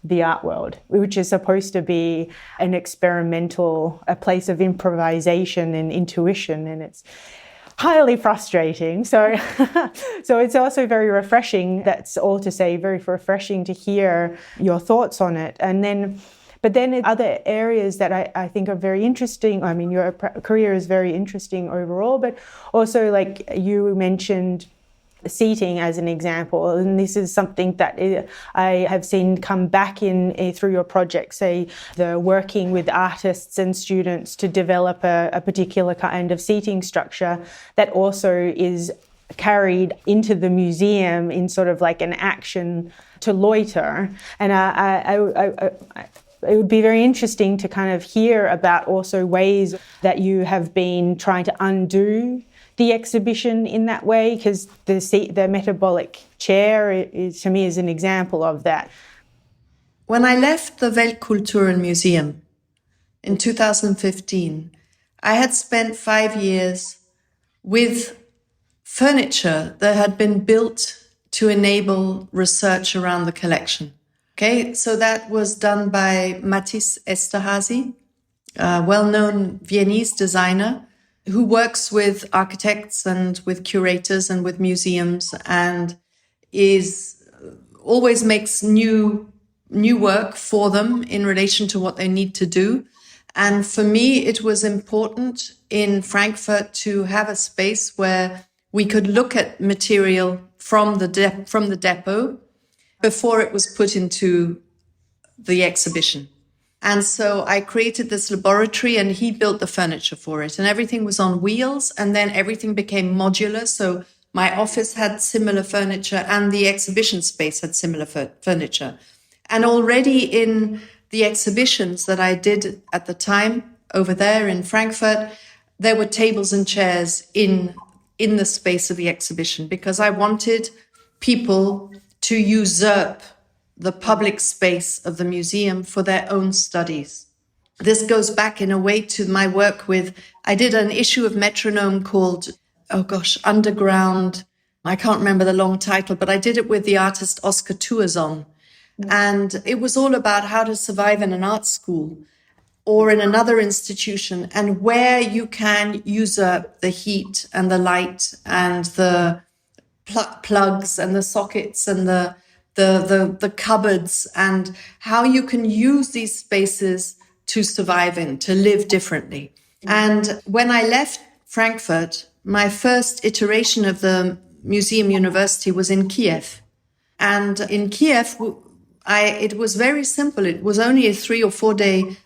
the art world, which is supposed to be a place of improvisation and intuition, and it's highly frustrating. So it's also very refreshing. That's all to say, very refreshing to hear your thoughts on it. But then other areas that I think are very interesting. I mean, your career is very interesting overall, but also, like you mentioned, seating as an example, and this is something that I have seen come back in through your project, say the working with artists and students to develop a particular kind of seating structure that also is carried into the museum in sort of like an action to loiter. And it would be very interesting to kind of hear about also ways that you have been trying to undo the exhibition in that way? Because the metabolic chair is, to me, is an example of that. When I left the Weltkulturen Museum in 2015, I had spent 5 years with furniture that had been built to enable research around the collection. Okay, so that was done by Matisse Esterhazy, a well-known Viennese designer who works with architects and with curators and with museums and always makes new work for them in relation to what they need to do. And for me, it was important in Frankfurt to have a space where we could look at material from the depot before it was put into the exhibition. And so I created this laboratory and he built the furniture for it. And everything was on wheels and then everything became modular. So my office had similar furniture and the exhibition space had similar furniture. And already in the exhibitions that I did at the time over there in Frankfurt, there were tables and chairs in the space of the exhibition because I wanted people to usurp the public space of the museum for their own studies. This goes back in a way to my work I did an issue of Metronome called, Underground. I can't remember the long title, but I did it with the artist Oscar Tuerlinckx. And it was all about how to survive in an art school or in another institution and where you can usurp the heat and the light and the plugs and the sockets and the cupboards and how you can use these spaces to survive in, to live differently. And when I left Frankfurt, my first iteration of the Museum-University was in Kiev. And in Kiev, it was very simple. It was only a 3 or 4 day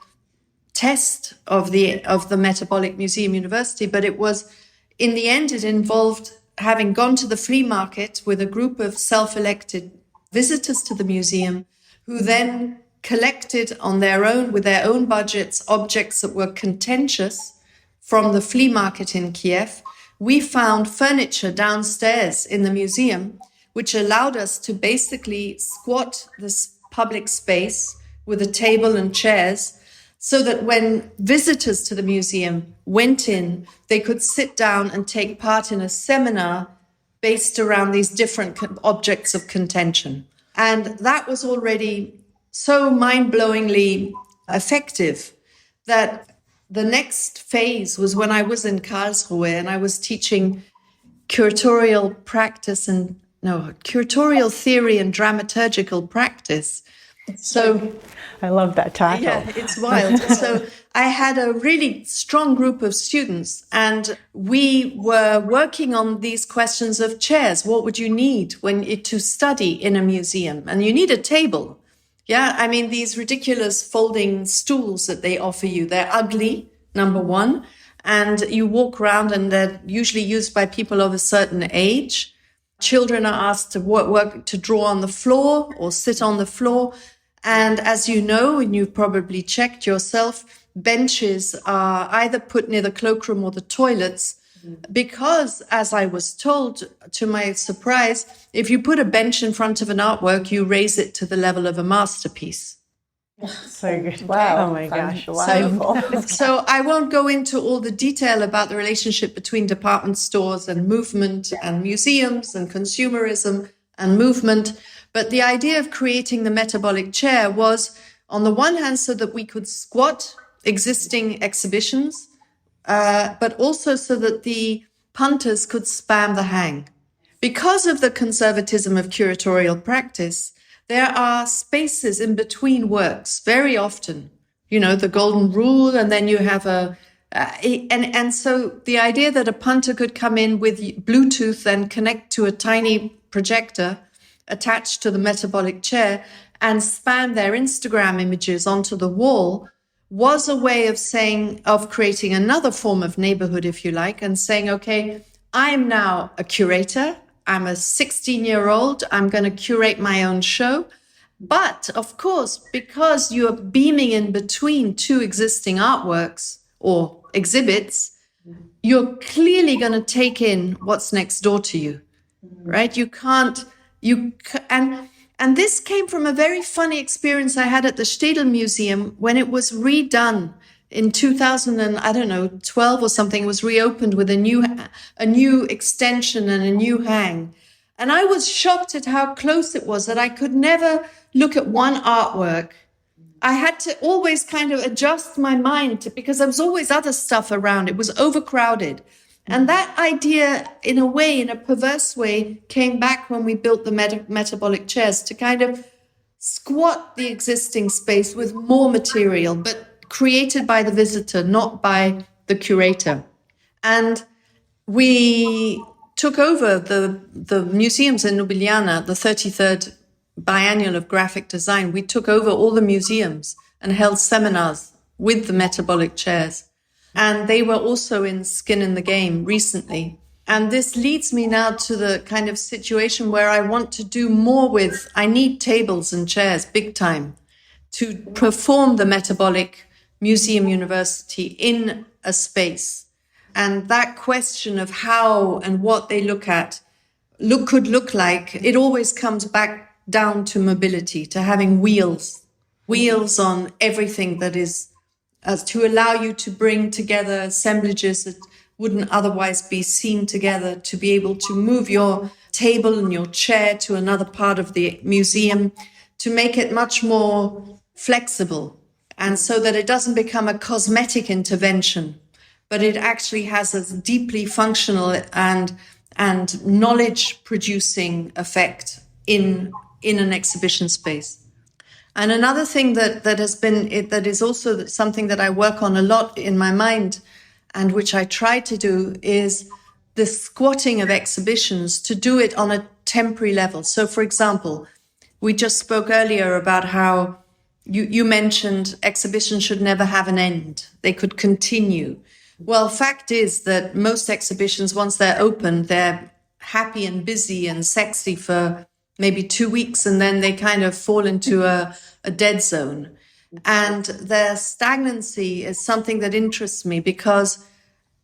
test of the Metabolic Museum-University, but in the end, it involved having gone to the flea market with a group of self-elected visitors to the museum who then collected on their own, with their own budgets, objects that were contentious from the flea market in Kiev. We found furniture downstairs in the museum, which allowed us to basically squat this public space with a table and chairs so that when visitors to the museum went in, they could sit down and take part in a seminar based around these different objects of contention. And that was already so mind-blowingly effective that the next phase was when I was in Karlsruhe and I was teaching curatorial theory and dramaturgical practice. So I love that title. Yeah, it's wild. So I had a really strong group of students and we were working on these questions of chairs. What would you need to study in a museum? And you need a table. Yeah, I mean, these ridiculous folding stools that they offer you, they're ugly, number one. And you walk around and they're usually used by people of a certain age. Children are asked to draw on the floor or sit on the floor. And as you know, and you've probably checked yourself, benches are either put near the cloakroom or the toilets because, as I was told, to my surprise, if you put a bench in front of an artwork, you raise it to the level of a masterpiece. So good. Wow. Oh my gosh. So I won't go into all the detail about the relationship between department stores and movement and museums and consumerism and movement. But the idea of creating the metabolic chair was, on the one hand, so that we could squat existing exhibitions, but also so that the punters could spam the hang. Because of the conservatism of curatorial practice, there are spaces in between works very often, the golden rule, and then you have and so the idea that a punter could come in with Bluetooth and connect to a tiny projector attached to the metabolic chair and span their Instagram images onto the wall was a way of creating another form of neighborhood, if you like, and saying, okay, I'm now a curator. I'm a 16-year-old. I'm going to curate my own show. But of course, because you're beaming in between two existing artworks or exhibits, you're clearly going to take in what's next door to you, right? And this came from a very funny experience I had at the Zittel Museum when it was redone in 2012 or something. It was reopened with a new extension and a new hang. And I was shocked at how close it was, that I could never look at one artwork. I had to always kind of adjust my mind because there was always other stuff around. It was overcrowded. And that idea, in a way, in a perverse way, came back when we built the metabolic chairs, to kind of squat the existing space with more material, but created by the visitor, not by the curator. And we took over the museums in Ljubljana, the 33rd biennial of graphic design. We took over all the museums and held seminars with the metabolic chairs. And they were also in Skin in the Game recently. And this leads me now to the kind of situation where I want to do more with, I need tables and chairs, big time, to perform the Metabolic Museum-University in a space. And that question of how and what they could look like, it always comes back down to mobility, to having wheels on everything that is, to allow you to bring together assemblages that wouldn't otherwise be seen together, to be able to move your table and your chair to another part of the museum, to make it much more flexible, and so that it doesn't become a cosmetic intervention, but it actually has a deeply functional and knowledge-producing effect in an exhibition space. And another thing that is also something that I work on a lot in my mind, and which I try to do, is the squatting of exhibitions, to do it on a temporary level. So, for example, we just spoke earlier about how you mentioned exhibitions should never have an end. They could continue. Well, fact is that most exhibitions, once they're open, they're happy and busy and sexy for maybe 2 weeks, and then they kind of fall into a dead zone. And their stagnancy is something that interests me, because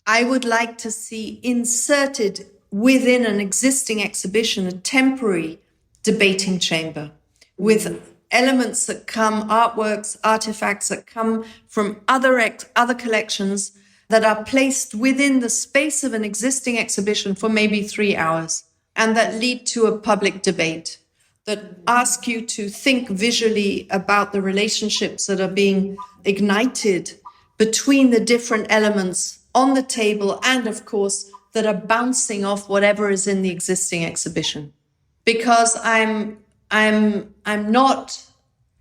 I would like to see inserted within an existing exhibition a temporary debating chamber with elements that come, artworks, artifacts that come from other collections that are placed within the space of an existing exhibition for maybe 3 hours, and that lead to a public debate, that ask you to think visually about the relationships that are being ignited between the different elements on the table, and of course that are bouncing off whatever is in the existing exhibition. Because I'm not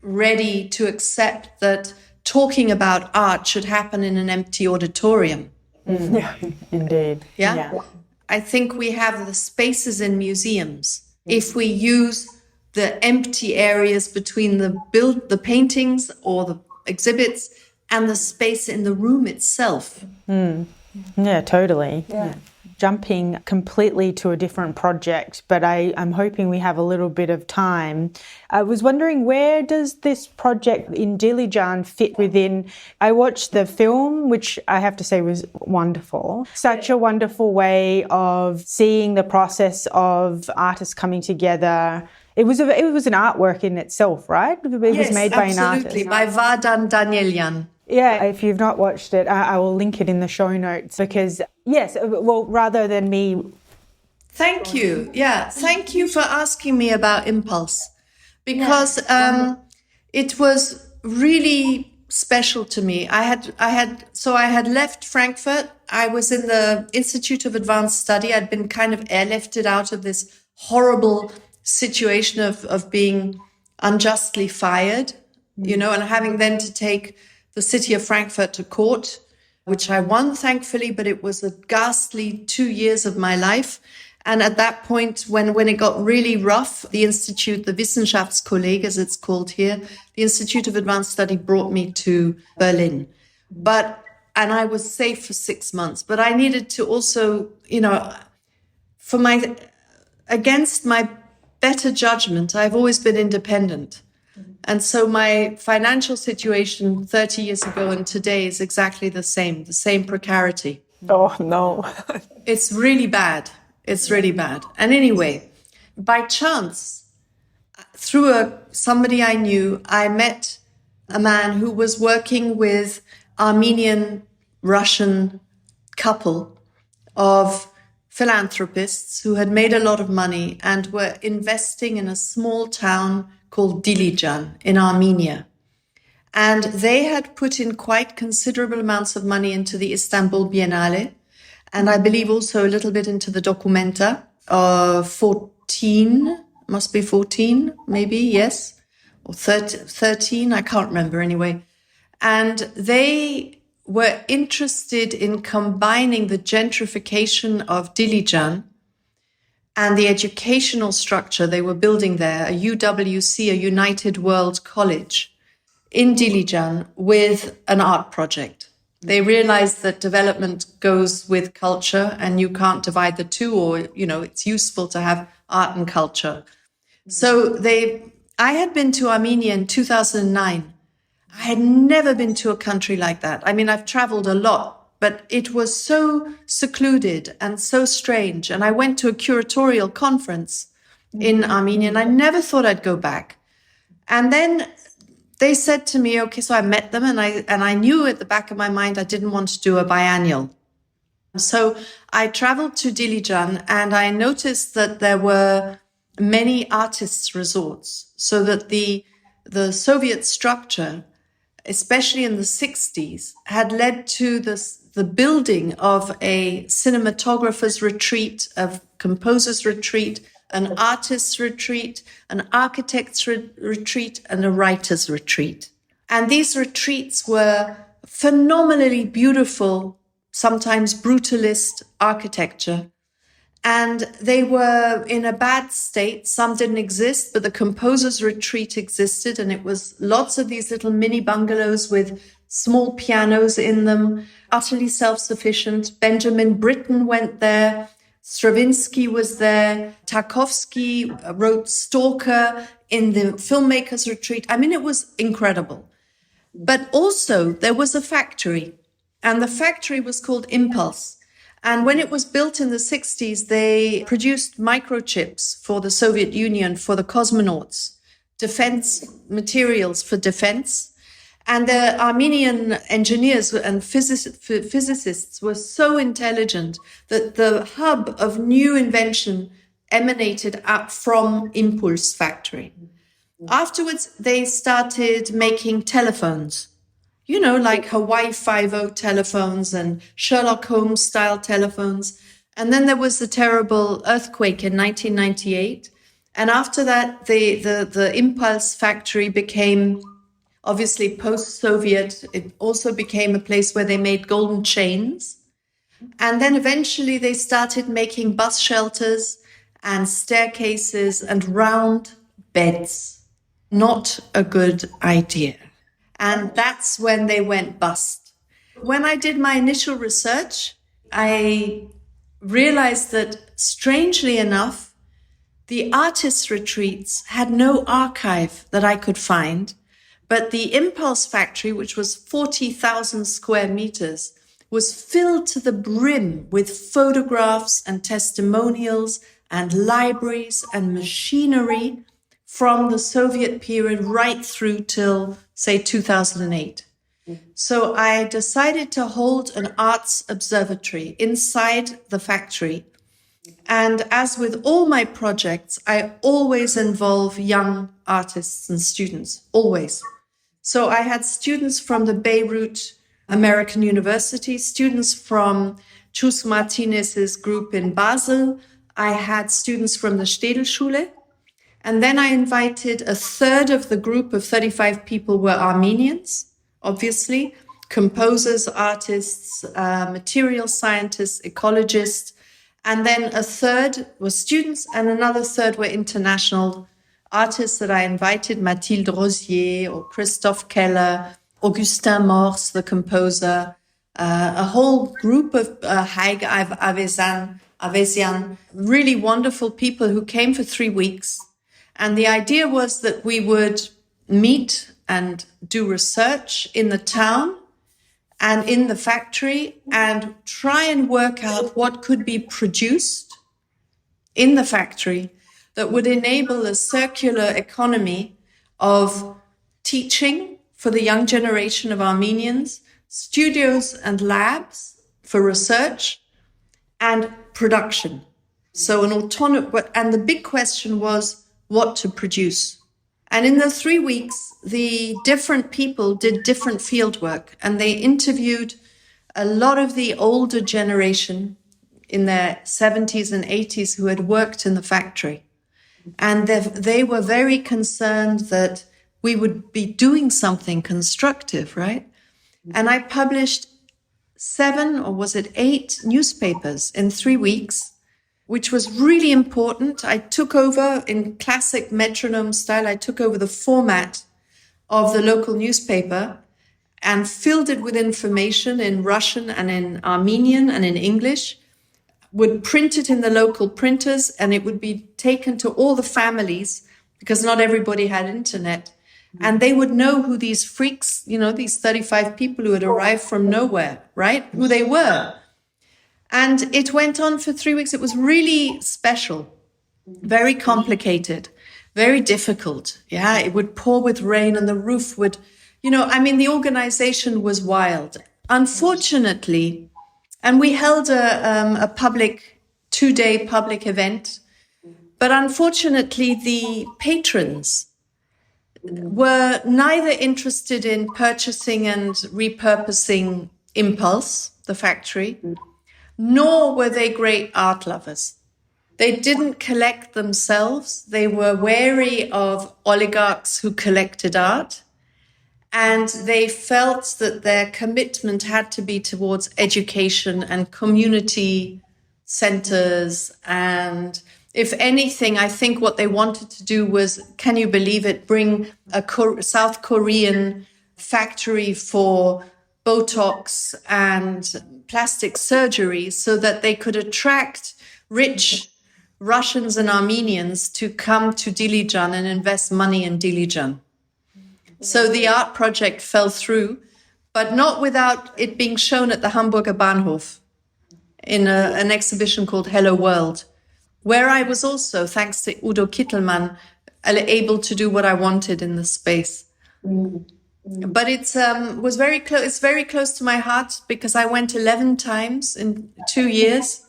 ready to accept that talking about art should happen in an empty auditorium. Yeah, indeed. Yeah? I think we have the spaces in museums. If we use the empty areas between the paintings or the exhibits and the space in the room itself. Yeah, totally. Yeah. Jumping completely to a different project, but I'm hoping we have a little bit of time. I was wondering, where does this project in Dilijan fit within? I watched the film, which I have to say was wonderful. Such a wonderful way of seeing the process of artists coming together. It was an artwork in itself, right? It was made by an artist. Absolutely, by Vardan Danielyan. Yeah, if you've not watched it, I will link it in the show notes, because, yes, well, rather than me... Thank you. Yeah, thank you for asking me about Impulse, because it was really special to me. I had left Frankfurt. I was in the Institute of Advanced Study. I'd been kind of airlifted out of this horrible situation of being unjustly fired, and having then to take the city of Frankfurt to court, which I won, thankfully, but it was a ghastly 2 years of my life. And at that point, when it got really rough, the Institute, the Wissenschaftskolleg, as it's called here, the Institute of Advanced Study brought me to Berlin. And I was safe for 6 months, but I needed to also, against my better judgment, I've always been independent. And so my financial situation 30 years ago and today is exactly the same precarity. Oh, no. It's really bad. It's really bad. And anyway, by chance, through somebody I knew, I met a man who was working with Armenian-Russian couple of philanthropists who had made a lot of money and were investing in a small town called Dilijan in Armenia. And they had put in quite considerable amounts of money into the Istanbul Biennale, and I believe also a little bit into the Documenta of 14, must be 14, maybe, yes, or 13, I can't remember anyway. And they were interested in combining the gentrification of Dilijan and the educational structure they were building there, a UWC, a United World College, in Dilijan with an art project. They realized that development goes with culture and you can't divide the two, or, it's useful to have art and culture. So I had been to Armenia in 2009. I had never been to a country like that. I mean, I've traveled a lot, but it was so secluded and so strange. And I went to a curatorial conference in Armenia and I never thought I'd go back. And then they said to me, okay, so I met them and I knew at the back of my mind I didn't want to do a biennial. So I traveled to Dilijan and I noticed that there were many artists' resorts, so that the Soviet structure, especially in the 60s, had led to the building of a cinematographer's retreat, a composer's retreat, an artist's retreat, an architect's retreat, and a writer's retreat. And these retreats were phenomenally beautiful, sometimes brutalist architecture. And they were in a bad state. Some didn't exist, but the composer's retreat existed. And it was lots of these little mini bungalows with small pianos in them, utterly self-sufficient. Benjamin Britten went there. Stravinsky was there. Tarkovsky wrote Stalker in the filmmaker's retreat. I mean, it was incredible. But also there was a factory, and the factory was called Impulse. And when it was built in the 60s, they produced microchips for the Soviet Union, for the cosmonauts, defense materials for defense. And the Armenian engineers and physicists were so intelligent that the hub of new invention emanated up from Impulse factory. Afterwards, they started making telephones. Like Hawaii 5.0 telephones and Sherlock Holmes style telephones. And then there was the terrible earthquake in 1998. And after that, the Impulse factory became obviously post-Soviet. It also became a place where they made golden chains. And then eventually they started making bus shelters and staircases and round beds. Not a good idea. And that's when they went bust. When I did my initial research, I realized that, strangely enough, the artists' retreats had no archive that I could find, but the Impulse factory, which was 40,000 square meters, was filled to the brim with photographs and testimonials and libraries and machinery from the Soviet period right through till, say, 2008. So I decided to hold an arts observatory inside the factory. And as with all my projects, I always involve young artists and students, always. So I had students from the Beirut American University, students from Chus Martinez's group in Basel. I had students from the Städelschule. And then I invited a third of the group of 35 people were Armenians, obviously, composers, artists, material scientists, ecologists. And then a third were students and another third were international artists that I invited, Mathilde Rosier or Christophe Keller, Augustin Morse, the composer, a whole group of Haig Avesian, really wonderful people who came for 3 weeks. And the idea was that we would meet and do research in the town and in the factory and try and work out what could be produced in the factory that would enable a circular economy of teaching for the young generation of Armenians, studios and labs for research, and production. So an autonomous, and the big question was what to produce. And in the 3 weeks, the different people did different field work, and they interviewed a lot of the older generation in their 70s and 80s who had worked in the factory. And they were very concerned that we would be doing something constructive, right? And I published 7 or was it 8 newspapers in 3 weeks, which was really important. I took over in classic Metronome style. I took over the format of the local newspaper and filled it with information in Russian and in Armenian and in English, would print it in the local printers, and it would be taken to all the families because not everybody had internet. And they would know who these freaks, these 35 people who had arrived from nowhere, right? Who they were. And it went on for 3 weeks. It was really special, very complicated, very difficult. Yeah, it would pour with rain and the roof would, the organization was wild. Unfortunately, and we held a 2-day public event, but unfortunately the patrons were neither interested in purchasing and repurposing Impulse, the factory, nor were they great art lovers. They didn't collect themselves. They were wary of oligarchs who collected art. And they felt that their commitment had to be towards education and community centers. And if anything, I think what they wanted to do was, can you believe it, bring a South Korean factory for Botox and plastic surgery so that they could attract rich Russians and Armenians to come to Dilijan and invest money in Dilijan. So the art project fell through, but not without it being shown at the Hamburger Bahnhof in an exhibition called Hello World, where I was also, thanks to Udo Kittelmann, able to do what I wanted in the space. But it's very close to my heart because I went 11 times in 2 years,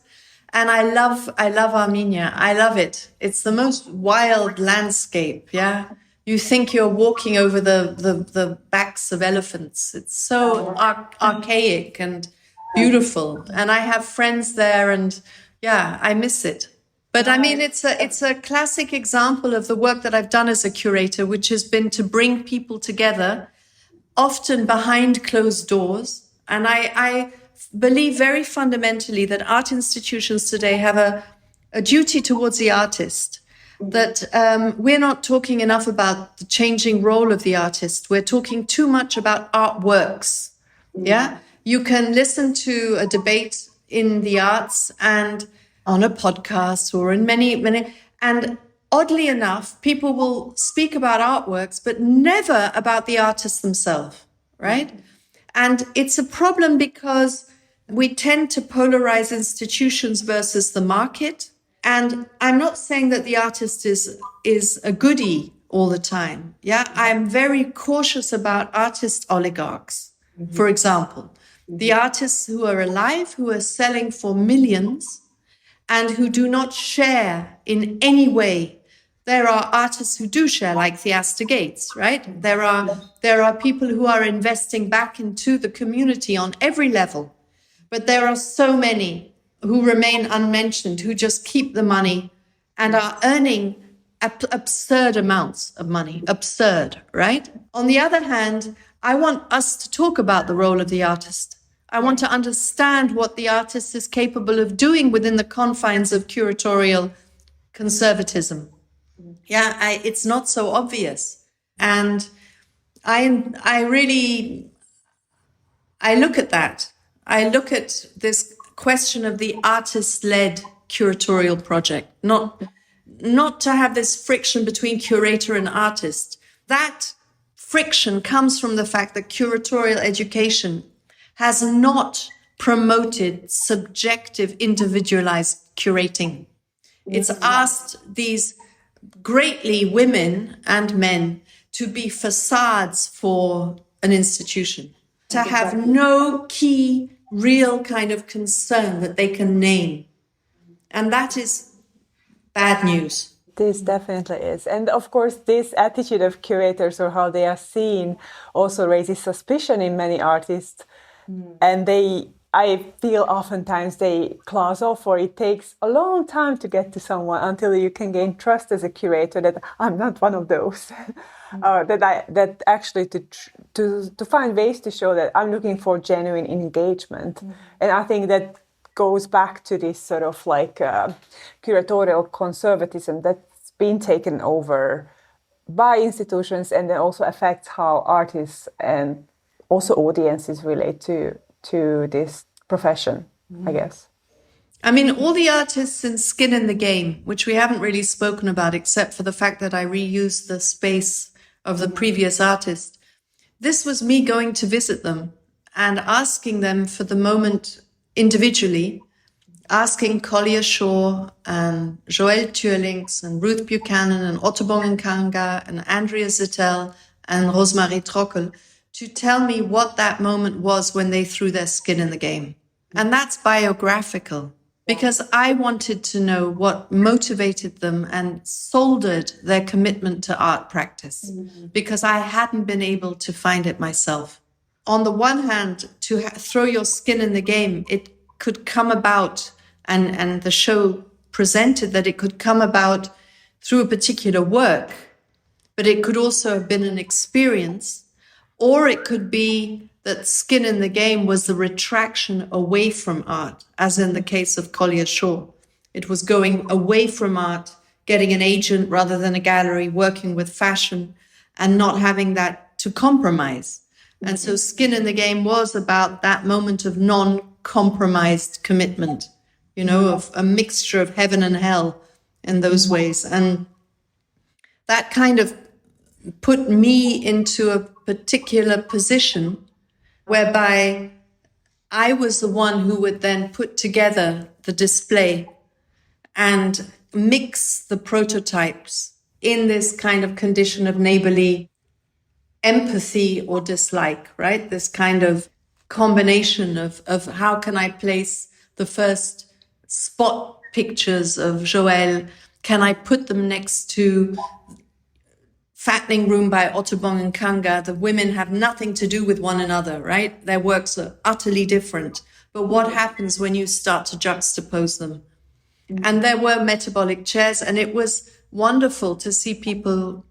and I love Armenia. I love it. It's the most wild landscape. Yeah, you think you're walking over the backs of elephants. It's so archaic and beautiful, and I have friends there, and yeah, I miss it. But I mean, it's a classic example of the work that I've done as a curator, which has been to bring people together, often behind closed doors. And I believe very fundamentally that art institutions today have a duty towards the artist, that we're not talking enough about the changing role of the artist. We're talking too much about artworks. Yeah, you can listen to a debate in the arts and on a podcast or in many, and oddly enough, people will speak about artworks, but never about the artists themselves, right? And it's a problem because we tend to polarize institutions versus the market. And I'm not saying that the artist is a goodie all the time. Yeah, I'm very cautious about artist oligarchs, for example. The artists who are alive, who are selling for millions, and who do not share in any way. There are artists who do share, like Theaster Gates, right? There are people who are investing back into the community on every level. But there are so many who remain unmentioned, who just keep the money and are earning absurd amounts of money. Absurd, right? On the other hand, I want us to talk about the role of the artist. I want to understand what the artist is capable of doing within the confines of curatorial conservatism. Yeah, it's not so obvious. And I look at that. I look at this question of the artist-led curatorial project, not to have this friction between curator and artist. That friction comes from the fact that curatorial education has not promoted subjective, individualized curating. It's asked these greatly women and men to be facades for an institution, to have no key, real kind of concern that they can name. And that is bad news. This definitely is. And of course, this attitude of curators or how they are seen also raises suspicion in many artists. And I feel oftentimes they close off, or it takes a long time to get to someone until you can gain trust as a curator that I'm not one of those. That actually to find ways to show that I'm looking for genuine engagement. And I think that goes back to this sort of like curatorial conservatism that's been taken over by institutions, and then also affects how artists and also audiences relate to this profession, I guess. I mean, all the artists in Skin in the Game, which we haven't really spoken about except for the fact that I reused the space of the previous artist. This was me going to visit them and asking them for the moment individually, asking Collier Schorr and Joëlle Tuerlinckx and Ruth Buchanan and Otobong Nkanga and Andrea Zittel and Rosemarie Trockel to tell me what that moment was when they threw their skin in the game. And that's biographical, because I wanted to know what motivated them and soldered their commitment to art practice, because I hadn't been able to find it myself. On the one hand, to throw your skin in the game, it could come about, and the show presented that it could come about through a particular work, but it could also have been an experience, or it could be that skin in the game was the retraction away from art, as in the case of Collier Schorr. It was going away from art, getting an agent rather than a gallery, working with fashion, and not having that to compromise. And so Skin in the Game was about that moment of non-compromised commitment, you know, of a mixture of heaven and hell in those ways. And that kind of put me into a particular position whereby I was the one who would then put together the display and mix the prototypes in this kind of condition of neighborly empathy or dislike, right? This kind of combination of how can I place the first spot pictures of Joëlle? Can I put them next to Fattening Room by Otobong Nkanga? The women have nothing to do with one another, right? Their works are utterly different. But what happens when you start to juxtapose them? And there were metabolic chairs, and it was wonderful to see people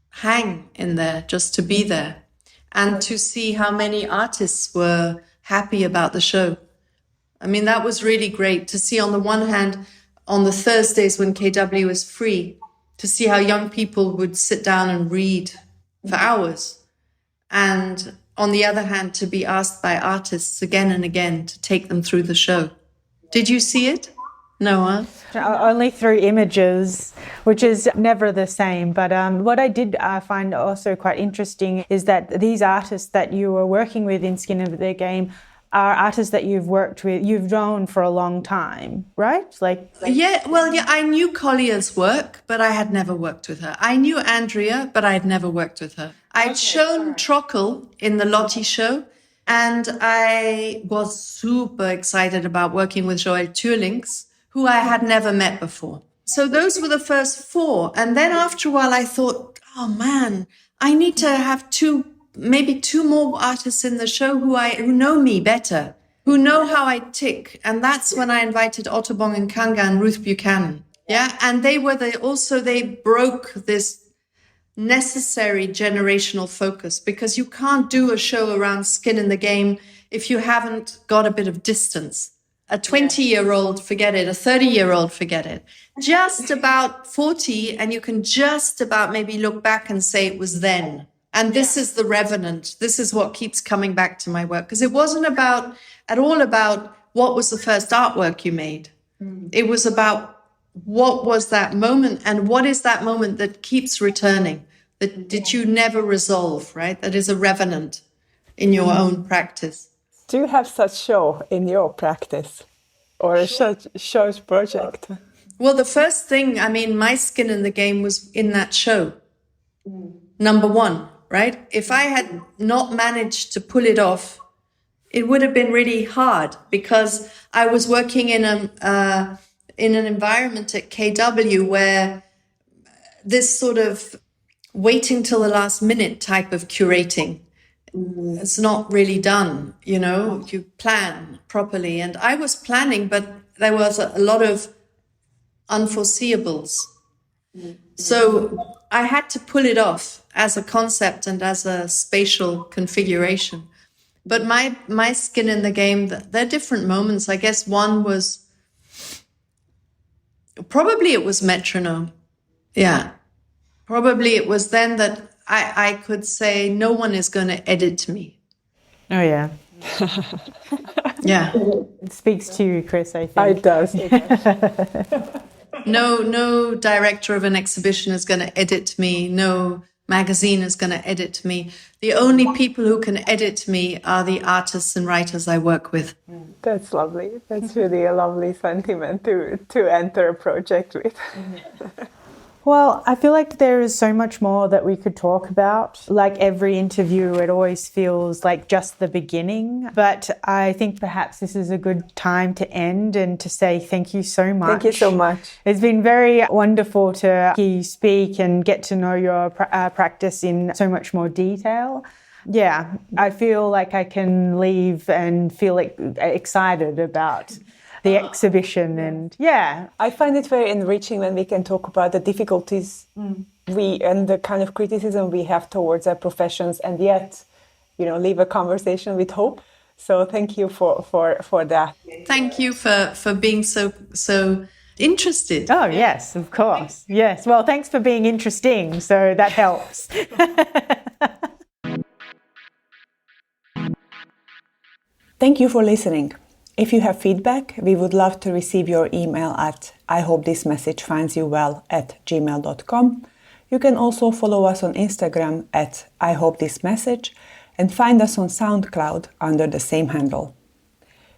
hang in there, just to be there, and to see how many artists were happy about the show. I mean, that was really great to see, on the one hand, on the Thursdays when KW is free, to see how young people would sit down and read for hours. And on the other hand, to be asked by artists again and again to take them through the show. Did you see it? No, huh? Only through images, which is never the same. But what I did find also quite interesting is that these artists that you were working with in Skin of the Game are artists that you've known for a long time, right? Yeah, I knew Collier's work, but I had never worked with her. I knew Andrea, but I had never worked with her. I'd shown Trockel in the Lottie show, and I was super excited about working with Joëlle Tuerlinckx, who I had never met before. So those were the first four. And then after a while, I thought, oh man, I need to have maybe two more artists in the show who know me better, who know how I tick. And that's when I invited Otobong Nkanga and Ruth Buchanan. Yeah. And they broke this necessary generational focus, because you can't do a show around Skin in the Game if you haven't got a bit of distance. A 20-year-old, forget it. A 30-year-old, forget it. Just about 40, and you can just about maybe look back and say it was then. And this is the revenant. This is what keeps coming back to my work, because it wasn't at all about what was the first artwork you made. It was about what was that moment, and what is that moment that keeps returning, that you never resolve, right? That is a revenant in your own practice. Do you have such show in your practice or such shows project? Well, the first thing, I mean, my skin in the game was in that show. Number one, right? If I had not managed to pull it off, it would have been really hard because I was working in an environment at KW where this sort of waiting till the last minute type of curating, it's not really done, you know, you plan properly. And I was planning, but there was a lot of unforeseeables. So I had to pull it off as a concept and as a spatial configuration. But my skin in the game, there are different moments. I guess one was, probably it was Metronome. Yeah. Probably it was then that I could say, no one is going to edit me. Oh, yeah. Yeah. It speaks to you, Chris, I think. It does. No director of an exhibition is going to edit me. No magazine is going to edit me. The only people who can edit me are the artists and writers I work with. That's lovely. That's really a lovely sentiment to enter a project with. Well, I feel like there is so much more that we could talk about. Like every interview, it always feels like just the beginning. But I think perhaps this is a good time to end and to say thank you so much. Thank you so much. It's been very wonderful to hear you speak and get to know your practice in so much more detail. Yeah, I feel like I can leave and feel excited about the exhibition, and yeah. I find it very enriching when we can talk about the difficulties we and the kind of criticism we have towards our professions, and yet, you know, leave a conversation with hope. So thank you for that. Thank you for being so interested. Oh yes, of course. Yes. Well, thanks for being interesting. So that helps. Thank you for listening. If you have feedback, we would love to receive your email at ihopethismessagefindsyouwell@gmail.com. You can also follow us on Instagram at ihopethismessage and find us on SoundCloud under the same handle.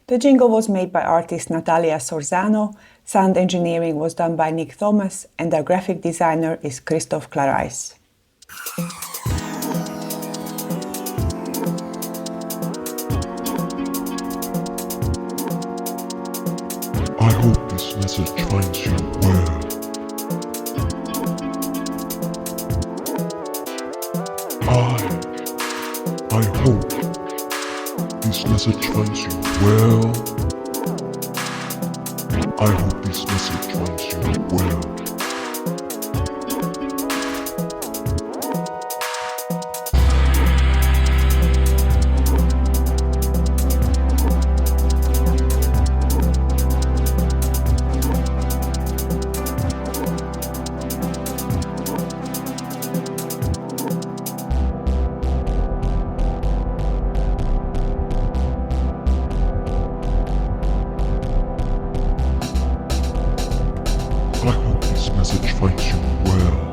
The jingle was made by artist Natalia Sorzano, sound engineering was done by Nick Thomas, and our graphic designer is Christoph Clarais. I hope this message finds you well. I hope this message finds you well. I hope this message finds you well. I hope this message finds you well.